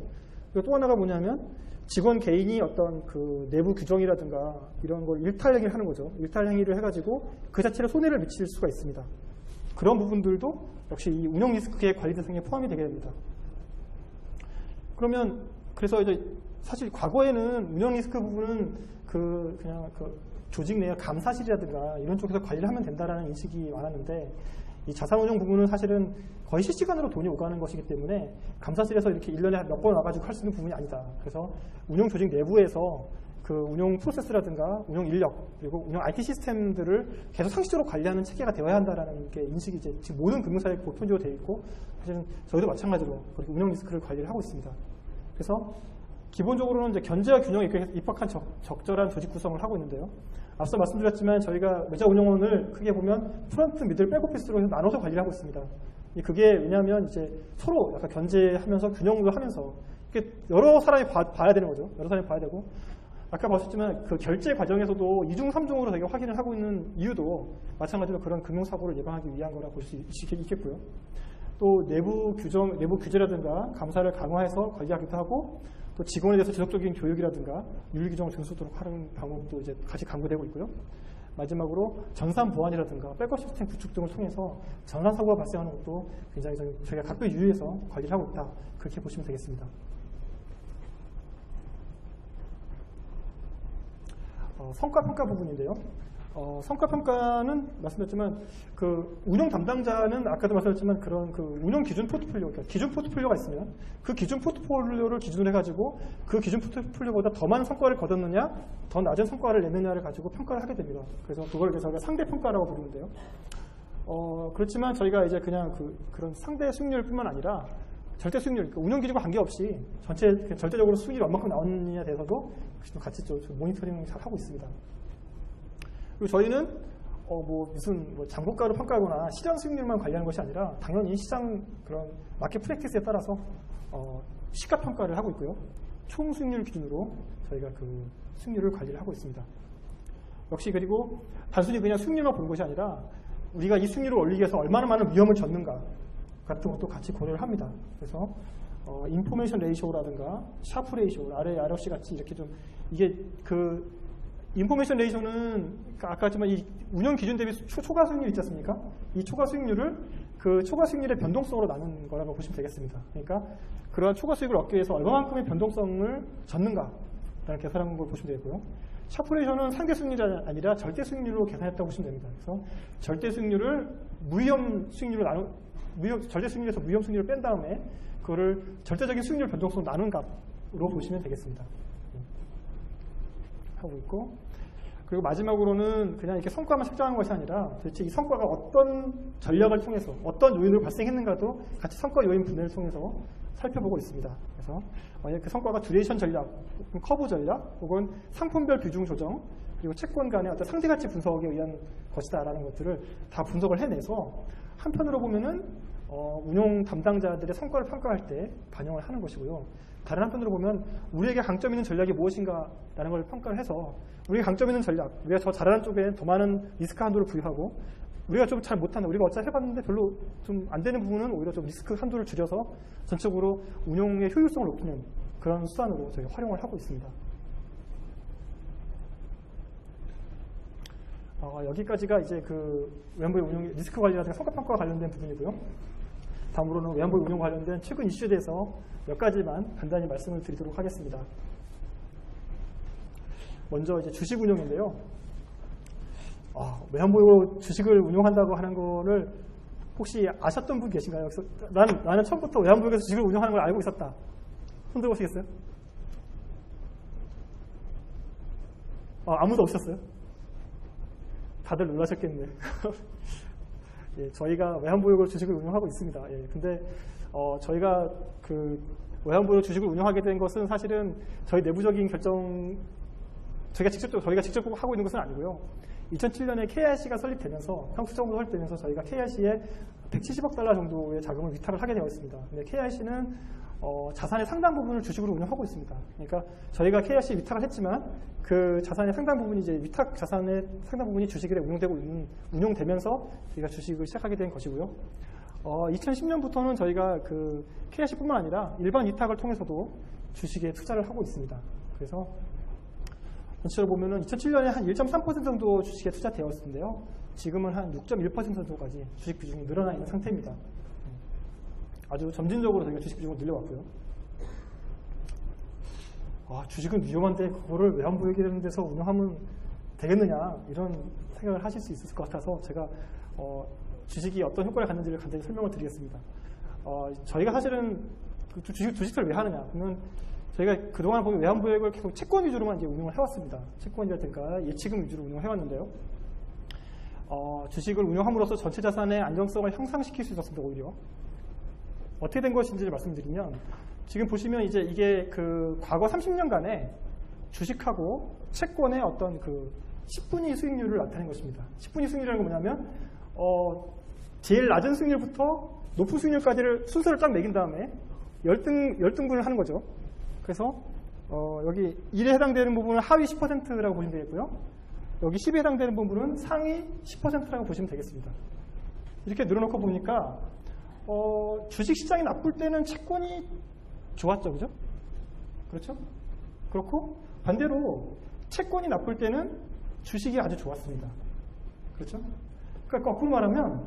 그리고 또 하나가 뭐냐면 직원 개인이 어떤 그 내부 규정이라든가 이런 걸 일탈 행위를 하는 거죠. 일탈 행위를 해가지고 그 자체로 손해를 미칠 수가 있습니다. 그런 부분들도 역시 이 운영 리스크의 관리 대상에 포함이 되게 됩니다. 그래서 이제 사실 과거에는 운영 리스크 부분은 그냥 조직 내의 감사실이라든가 이런 쪽에서 관리를 하면 된다라는 인식이 많았는데, 이 자산운용 부분은 사실은 거의 실시간으로 돈이 오가는 것이기 때문에 감사실에서 이렇게 1년에 몇 번 와가지고 할 수 있는 부분이 아니다. 그래서 운용 조직 내부에서 그 운용 프로세스라든가 운용 인력 그리고 운용 IT 시스템들을 계속 상시적으로 관리하는 체계가 되어야 한다라는 게 인식이 이제 지금 모든 금융사에 보편적으로 되어 있고, 사실은 저희도 마찬가지로 그렇게 운영 리스크를 관리를 하고 있습니다. 그래서 기본적으로는 이제 견제와 균형에 입각한 적절한 조직 구성을 하고 있는데요. 앞서 말씀드렸지만 저희가 외자운용원을 크게 보면 프론트, 미들, 백오피스로 해서 나눠서 관리를 하고 있습니다. 그게 왜냐하면 이제 서로 약간 견제하면서 균형도 하면서 여러 사람이 봐야 되는 거죠. 여러 사람이 봐야 되고, 아까 보셨지만 그 결제 과정에서도 2중, 3중으로 저희가 확인을 하고 있는 이유도 마찬가지로 그런 금융사고를 예방하기 위한 거라 볼 수 있겠고요. 또 내부 규제라든가 감사를 강화해서 관리하기도 하고, 또 직원에 대해서 지속적인 교육이라든가 윤리 규정을 준수토록 하는 방법도 이제 같이 강구되고 있고요. 마지막으로 전산 보안이라든가 백업 시스템 구축 등을 통해서 전산 사고가 발생하는 것도 굉장히 저희가 각별 유의해서 관리를 하고 있다. 그렇게 보시면 되겠습니다. 성과 평가 부분인데요. 성과평가는 말씀드렸지만 그 운영 담당자는 아까도 말씀드렸지만 그런 그 운영 기준 포트폴리오, 그러니까 기준 포트폴리오가 있으면 그 기준 포트폴리오를 기준으로 해가지고 그 기준 포트폴리오보다 더 많은 성과를 거뒀느냐, 더 낮은 성과를 냈느냐를 가지고 평가를 하게 됩니다. 그래서 그걸 저희가 상대평가라고 부르는데요. 그렇지만 저희가 이제 그냥 그런 상대 수익률뿐만 아니라 절대 수익률, 그러니까 운영 기준과 관계없이 절대적으로 수익이 얼마큼 나오느냐에 대해서도 같이 좀 모니터링을 잘 하고 있습니다. 그리고 저희는 무슨 장고가로 평가하거나 시장 수익률만 관리하는 것이 아니라 당연히 시장 그런 마켓 프랙티스에 따라서 시가 평가를 하고 있고요. 총 수익률 기준으로 저희가 그 수익률을 관리를 하고 있습니다. 역시 그리고 단순히 그냥 수익률만 보는 것이 아니라 우리가 이 수익률을 올리기 위해서 얼마나 많은 위험을 젓는가 같은 것도 같이 고려를 합니다. 그래서 인포메이션 레이쇼라든가 샤프 레이쇼, ROC 같이 이렇게 좀 이게 그 인포메이션 레이쇼는 아까 했지만 이 운영 기준 대비 초과 수익률 있지 않습니까? 이 초과 수익률을 그 초과 수익률의 변동성으로 나눈 거라고 보시면 되겠습니다. 그러니까 그러한 초과 수익을 얻기 위해서 얼마만큼의 변동성을 젓는가라는 계산한 걸 보시면 되고요. 샤프 레이쇼는 상대 수익률이 아니라 절대 수익률로 계산했다고 보시면 됩니다. 그래서 절대 수익률을 무위험 수익률로 절대 수익률에서 무위험 수익률을 뺀 다음에 그거를 절대적인 수익률 변동성 나눈 값으로 보시면 되겠습니다. 하고 있고, 그리고 마지막으로는 그냥 이렇게 성과만 책정한 것이 아니라 도대체 이 성과가 어떤 전략을 통해서 어떤 요인으로 발생했는가도 같이 성과 요인 분해를 통해서 살펴보고 있습니다. 그래서 만약 그 성과가 듀레이션 전략, 커브 전략, 혹은 상품별 비중 조정, 그리고 채권 간의 어떤 상대가치 분석에 의한 것이다라는 것들을 다 분석을 해내서 한편으로 보면은 운용 담당자들의 성과를 평가할 때 반영을 하는 것이고요. 다른 한편으로 보면 우리에게 강점 있는 전략이 무엇인가라는 걸 평가를 해서 우리가 강점 있는 전략, 우리가 더 잘하는 쪽에 더 많은 리스크 한도를 부여하고 우리가 좀 잘 못하는, 우리가 어차피 해봤는데 별로 좀 안 되는 부분은 오히려 좀 리스크 한도를 줄여서 전적으로 운용의 효율성을 높이는 그런 수단으로 저희가 활용을 하고 있습니다. 여기까지가 이제 그 외환보유 운용 리스크 관리라든가 성과평가와 관련된 부분이고요. 다음으로는 외환보유 운용 관련된 최근 이슈에 대해서 몇 가지만 간단히 말씀을 드리도록 하겠습니다. 먼저 이제 주식 운용인데요. 외환보유 주식을 운용한다고 하는 거를 혹시 아셨던 분 계신가요? 그래서 나는 처음부터 외환보유에서 주식을 운용하는 걸 알고 있었다. 손 들어보시겠어요? 아무도 없었어요? 다들 놀라셨겠네. 예, 저희가 외환보유고로 주식을 운용하고 있습니다. 예, 근데 저희가 그 외환보유 주식을 운용하게 된 것은 사실은 저희 내부적인 결정, 저희가 직접 하고 있는 것은 아니고요. 2007년에 KIC가 설립되면서, 한국 수정부가 설립되면서 저희가 KIC에 170억 달러 정도의 자금을 위탁을 하게 되어 있습니다. 근데 KIC는 자산의 상당 부분을 주식으로 운영하고 있습니다. 그러니까 저희가 KIC에 위탁을 했지만 그 자산의 상당 부분이 이제 위탁 자산의 상당 부분이 주식에 운용되면서 저희가 주식을 시작하게 된 것이고요. 2010년부터는 저희가 그 KIC뿐만 아니라 일반 위탁을 통해서도 주식에 투자를 하고 있습니다. 그래서 전체로 보면은 2007년에 한 1.3% 정도 주식에 투자되었는데요. 지금은 한 6.1% 정도까지 주식 비중이 늘어나 있는 상태입니다. 아주 점진적으로 저희가 주식 비중을 늘려왔고요. 주식은 위험한데 그거를 외환보유기라는 데서 운영하면 되겠느냐, 이런 생각을 하실 수 있을 것 같아서 제가 주식이 어떤 효과를 갖는지를 간단히 설명을 드리겠습니다. 저희가 사실은 주식을 왜 하느냐 그러면 저희가 그동안 보면 외환보유액을 계속 채권 위주로만 이제 운용을 해왔습니다. 채권이라든가 예치금 위주로 운용을 해왔는데요. 주식을 운용함으로써 전체 자산의 안정성을 향상시킬 수 있었습니다. 오히려 어떻게 된 것인지를 말씀드리면, 지금 보시면 이제 이게 그 과거 30년간의 주식하고 채권의 어떤 그 10분위 수익률을 나타낸 것입니다. 10분위 수익률이라는 건 뭐냐면 제일 낮은 수익률부터 높은 수익률까지를 순서를 딱 매긴 다음에 열등분을 하는 거죠. 그래서 여기 1에 해당되는 부분은 하위 10%라고 보시면 되겠고요. 여기 10에 해당되는 부분은 상위 10%라고 보시면 되겠습니다. 이렇게 늘어놓고 보니까 주식시장이 나쁠 때는 채권이 좋았죠. 그죠? 그렇죠? 그렇고 반대로 채권이 나쁠 때는 주식이 아주 좋았습니다. 그렇죠? 그러니까 거꾸로 말하면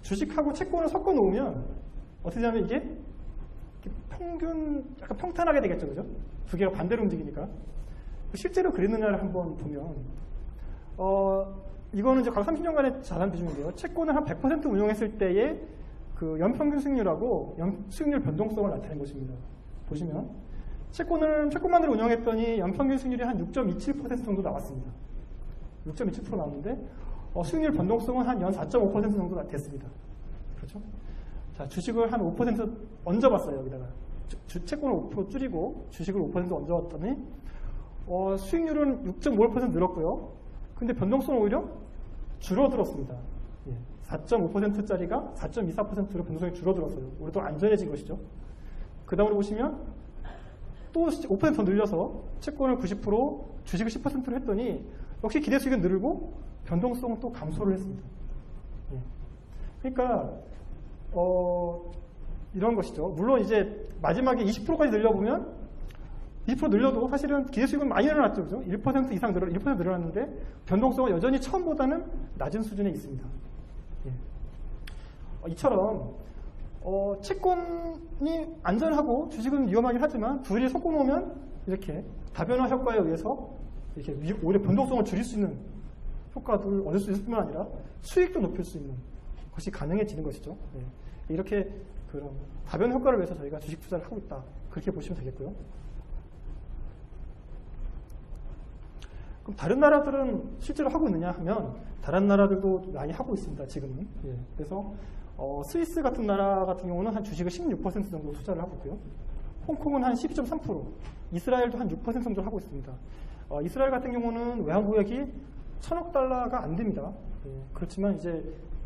주식하고 채권을 섞어 놓으면 어떻게 하면 이게 평균 약간 평탄하게 되겠죠. 그죠? 두 개가 반대로 움직이니까. 실제로 그랬느냐를 한번 보면 이거는 이제 과거 30년간의 자산 비중인데요. 채권을 한 100% 운용했을 때의 그 연평균 수익률하고 수익률 변동성을 나타낸 것입니다. 보시면 채권만으로 운영했더니 연평균 수익률이 한 6.27% 정도 나왔습니다. 6.27% 나왔는데 수익률 변동성은 한 연 4.5% 정도 됐습니다. 그렇죠? 자, 주식을 한 5% 얹어봤어요. 여기다가 채권을 5% 줄이고 주식을 5% 얹어봤더니 수익률은 6.5% 늘었고요. 근데 변동성은 오히려 줄어들었습니다. 4.5%짜리가 4.24%로 변동성이 줄어들었어요. 오히려 더 안전해진 것이죠. 그 다음으로 보시면 또 5% 더 늘려서 채권을 90%, 주식을 10%로 했더니 역시 기대 수익은 늘고 변동성은 또 감소를 했습니다. 그러니까 이런 것이죠. 물론 이제 마지막에 20%까지 늘려보면 20% 늘려도 사실은 기대 수익은 많이 늘어났죠. 그죠? 1% 이상 1% 늘어났는데 변동성은 여전히 처음보다는 낮은 수준에 있습니다. 이처럼 채권이 안전하고 주식은 위험하긴 하지만 둘이 섞어놓으면 이렇게 다변화 효과에 의해서 이렇게 오히려 변동성을 줄일 수 있는 효과를 얻을 수 있을 뿐만 아니라 수익도 높일 수 있는 것이 가능해지는 것이죠. 이렇게 그런 다변화 효과를 위해서 저희가 주식 투자를 하고 있다. 그렇게 보시면 되겠고요. 그럼 다른 나라들은 실제로 하고 있느냐 하면 다른 나라들도 많이 하고 있습니다. 지금은. 그래서 스위스 같은 나라 같은 경우는 한 주식을 16% 정도 투자를 하고 있고요. 홍콩은 한 12.3%, 이스라엘도 한 6% 정도 하고 있습니다. 이스라엘 같은 경우는 외환보유액이 1,000억 달러가 안 됩니다. 그렇지만 이제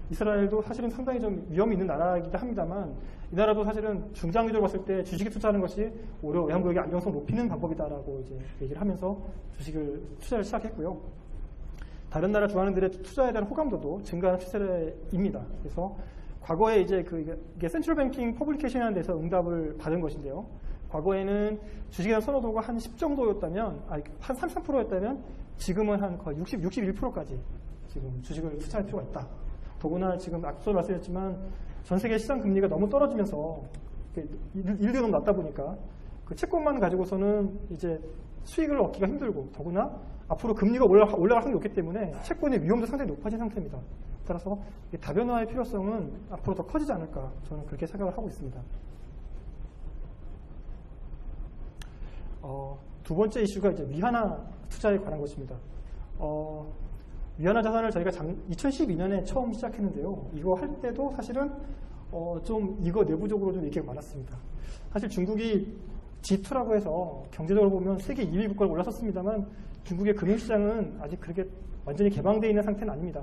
이스라엘도 사실은 상당히 좀 위험이 있는 나라이기도 합니다만 이 나라도 사실은 중장기적으로 봤을 때 주식에 투자하는 것이 오히려 외환보유액의 안정성을 높이는 방법이다라고 이제 얘기를 하면서 투자를 시작했고요. 다른 나라 좋아하는 투자에 대한 호감도도 증가하는 추세입니다. 그래서 과거에 이제 이게 센트럴 뱅킹 퍼블리케이션이라는 데서 응답을 받은 것인데요. 과거에는 주식에 대한 선호도가 한 10 정도였다면, 한 33%였다면 지금은 한 거의 61%까지 지금 주식을 투자할 필요가 있다. 더구나 지금 앞서 말씀드렸지만 전 세계 시장 금리가 너무 떨어지면서 일도 너무 낮다 보니까 그 채권만 가지고서는 이제 수익을 얻기가 힘들고 더구나 앞으로 금리가 올라갈 확률이 높기 때문에 채권의 위험도 상당히 높아진 상태입니다. 따라서 다변화의 필요성은 앞으로 더 커지지 않을까 저는 그렇게 생각을 하고 있습니다. 두 번째 이슈가 이제 위안화 투자에 관한 것입니다. 위안화 자산을 저희가 2012년에 처음 시작했는데요. 이거 할 때도 사실은 좀 이거 내부적으로 좀 얘기가 많았습니다. 사실 중국이 G2라고 해서 경제적으로 보면 세계 2위 국가로 올라섰습니다만 중국의 금융시장은 아직 그렇게 완전히 개방되어 있는 상태는 아닙니다.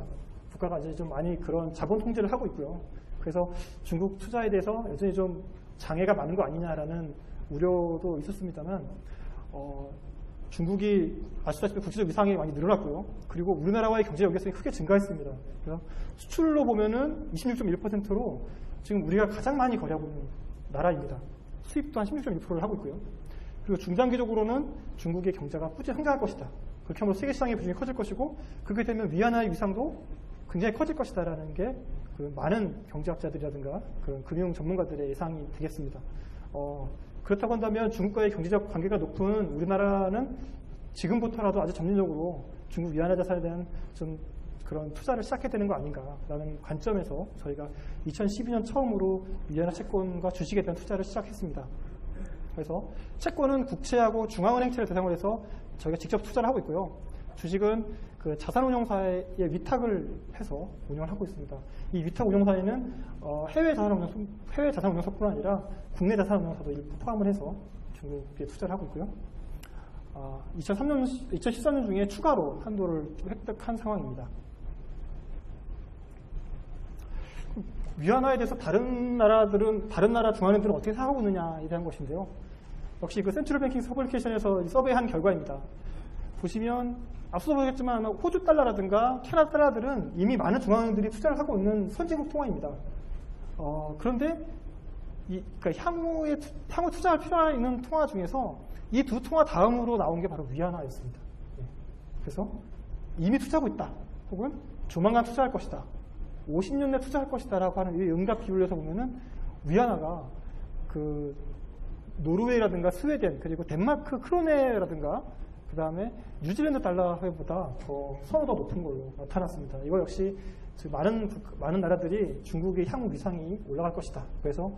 국가가 아직 좀 많이 그런 자본 통제를 하고 있고요. 그래서 중국 투자에 대해서 여전히 좀 장애가 많은 거 아니냐라는 우려도 있었습니다만 중국이 아시다시피 국제적 위상이 많이 늘어났고요. 그리고 우리나라와의 경제 연계성이 크게 증가했습니다. 그래서 수출로 보면은 26.1%로 지금 우리가 가장 많이 거래하고 있는 나라입니다. 수입도 한 16.1%를 하고 있고요. 그리고 중장기적으로는 중국의 경제가 꾸준히 성장할 것이다. 그렇게 하면 세계 시장의 비중이 커질 것이고 그렇게 되면 위안화의 위상도 굉장히 커질 것이다라는 게 그 많은 경제학자들이라든가 그런 금융 전문가들의 예상이 되겠습니다. 그렇다고 한다면 중국과의 경제적 관계가 높은 우리나라는 지금부터라도 아주 점진적으로 중국 위안화 자산에 대한 좀 그런 투자를 시작해야 되는 거 아닌가라는 관점에서 저희가 2012년 처음으로 위안화 채권과 주식에 대한 투자를 시작했습니다. 그래서 채권은 국채하고 중앙은행채를 대상으로 해서 저희가 직접 투자를 하고 있고요. 주식은 그 자산운용사에 위탁을 해서 운영을 하고 있습니다. 이 위탁 운용사에는 해외 자산운용사뿐 아니라 국내 자산운용사도 일부 포함을 해서 중국에 투자를 하고 있고요. 2013년 중에 추가로 한도를 획득한 상황입니다. 위안화에 대해서 다른 나라 중앙은행들은 어떻게 생각하고 있느냐에 대한 것인데요. 역시 그 센트럴 뱅킹 퍼블리케이션에서 서베이한 결과입니다. 보시면 앞서 보겠지만 아마 호주 달러라든가 캐나다 달러들은 이미 많은 중앙은행들이 투자를 하고 있는 선진국 통화입니다. 그런데 그러니까 향후 투자할 필요가 있는 통화 중에서 이 두 통화 다음으로 나온 게 바로 위안화였습니다. 그래서 이미 투자하고 있다. 혹은 조만간 투자할 것이다. 50년 내 투자할 것이다 라고 하는 이 응답 비율에서 보면은 위안화가 그 노르웨이라든가 스웨덴 그리고 덴마크 크로네라든가 그 다음에 뉴질랜드 달러보다 더 선호도가 높은 걸로 나타났습니다. 이거 역시 많은 나라들이 중국의 향후 위상이 올라갈 것이다. 그래서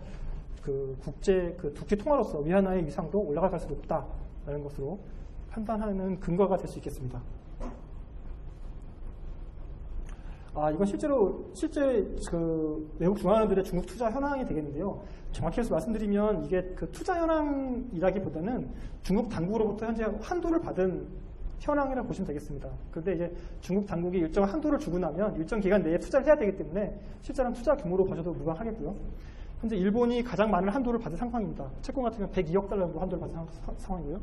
그 국제 그 국제 통화로서 위안화의 위상도 올라갈 가능성이 높다라는 것으로 판단하는 근거가 될 수 있겠습니다. 이건 실제 그 외국 중앙은행들의 중국 투자 현황이 되겠는데요. 정확히 해서 말씀드리면 이게 그 투자 현황이라기보다는 중국 당국으로부터 현재 한도를 받은 현황이라고 보시면 되겠습니다. 그런데 이제 중국 당국이 일정한 한도를 주고 나면 일정 기간 내에 투자를 해야 되기 때문에 실제로는 투자 규모로 봐셔도 무방하겠고요. 현재 일본이 가장 많은 한도를 받은 상황입니다. 채권 같은 경우는 102억 달러 정도 한도를 받은 상황이고요.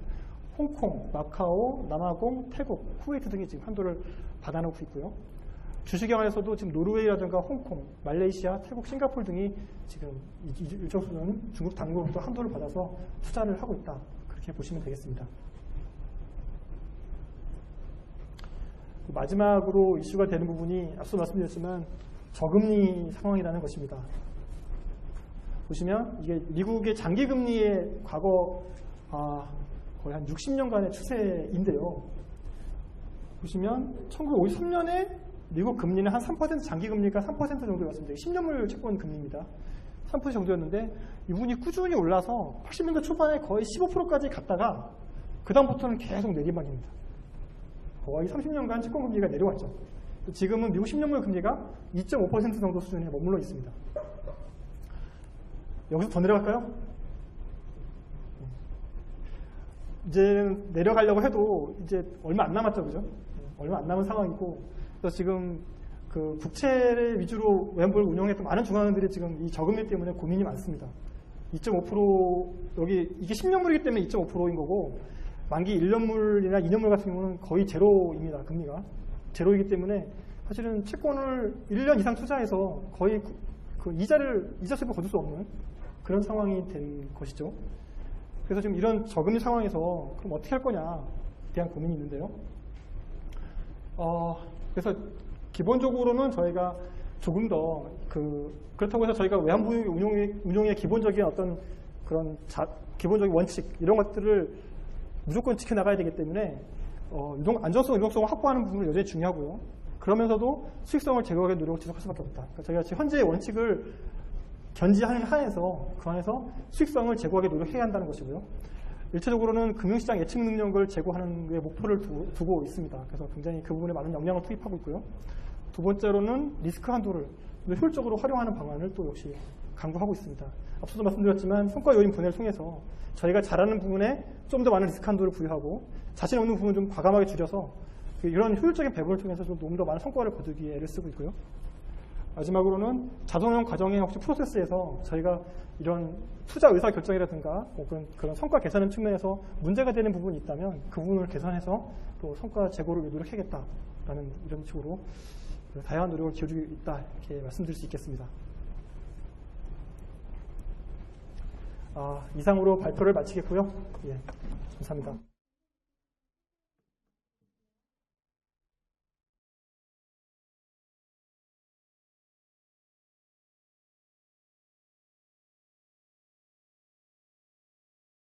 홍콩, 마카오, 남아공, 태국, 쿠웨이트 등이 지금 한도를 받아놓고 있고요. 주식영화에서도 지금 노르웨이라든가 홍콩, 말레이시아, 태국, 싱가포르 등이 지금 일정 수는 중국 당국으로부터 한도를 받아서 투자를 하고 있다. 그렇게 보시면 되겠습니다. 마지막으로 이슈가 되는 부분이 앞서 말씀드렸지만 저금리 상황이라는 것입니다. 보시면 이게 미국의 장기금리의 과거 거의 한 60년간의 추세인데요. 보시면 1953년에 미국 금리는 한 3% 장기금리가 3% 정도였습니다. 10년물 채권 금리입니다. 3% 정도였는데 이분이 꾸준히 올라서 80년대 초반에 거의 15%까지 갔다가 그 다음부터는 계속 내리막입니다. 거의 30년간 채권 금리가 내려왔죠. 지금은 미국 10년물 금리가 2.5% 정도 수준에 머물러 있습니다. 여기서 더 내려갈까요? 이제 내려가려고 해도 이제 얼마 안 남았죠, 그죠? 얼마 안 남은 상황이고, 그래서 지금 그 국채를 위주로 외환보를 운영했던 많은 중앙은행들이 지금 이 저금리 때문에 고민이 많습니다. 2.5% 여기 이게 10년물이기 때문에 2.5%인 거고, 만기 1년물이나 2년물 같은 경우는 거의 제로입니다. 금리가 제로이기 때문에 사실은 채권을 1년 이상 투자해서 거의 그 이자 수입을 거둘 수 없는 그런 상황이 된 것이죠. 그래서 지금 이런 저금리 상황에서 그럼 어떻게 할 거냐에 대한 고민이 있는데요. 그래서 기본적으로는 저희가 조금 더 그렇다고 해서 저희가 외환부 운용의 기본적인 어떤 그런 기본적인 원칙 이런 것들을 무조건 지켜나가야 되기 때문에 안전성, 유동성을 확보하는 부분은 여전히 중요하고요. 그러면서도 수익성을 제고하기 노력을 지속할 수밖에 없다. 그러니까 저희가 지금 현재의 원칙을 견지하는 한에서 그 안에서 수익성을 제고하기 노력해야 한다는 것이고요. 일차적으로는 금융시장 예측 능력을 제고하는 데 목표를 두고 있습니다. 그래서 굉장히 그 부분에 많은 역량을 투입하고 있고요. 두 번째로는 리스크 한도를 효율적으로 활용하는 방안을 또 역시 강구하고 있습니다. 앞서도 말씀드렸지만 성과 요인 분해를 통해서 저희가 잘하는 부분에 좀 더 많은 리스크 한도를 부여하고 자신 없는 부분을 좀 과감하게 줄여서 이런 효율적인 배분을 통해서 좀 더 많은 성과를 거두기 위해 애를 쓰고 있고요. 마지막으로는 자동형 과정의 혹시 프로세스에서 저희가 이런 투자 의사 결정이라든가 혹은 그런 성과 계산하는 측면에서 문제가 되는 부분이 있다면 그 부분을 개선해서 또 성과 제고를 노력하겠다라는 이런 식으로 다양한 노력을 기울이고 있다 이렇게 말씀드릴 수 있겠습니다. 이상으로 발표를 마치겠고요. 예, 감사합니다.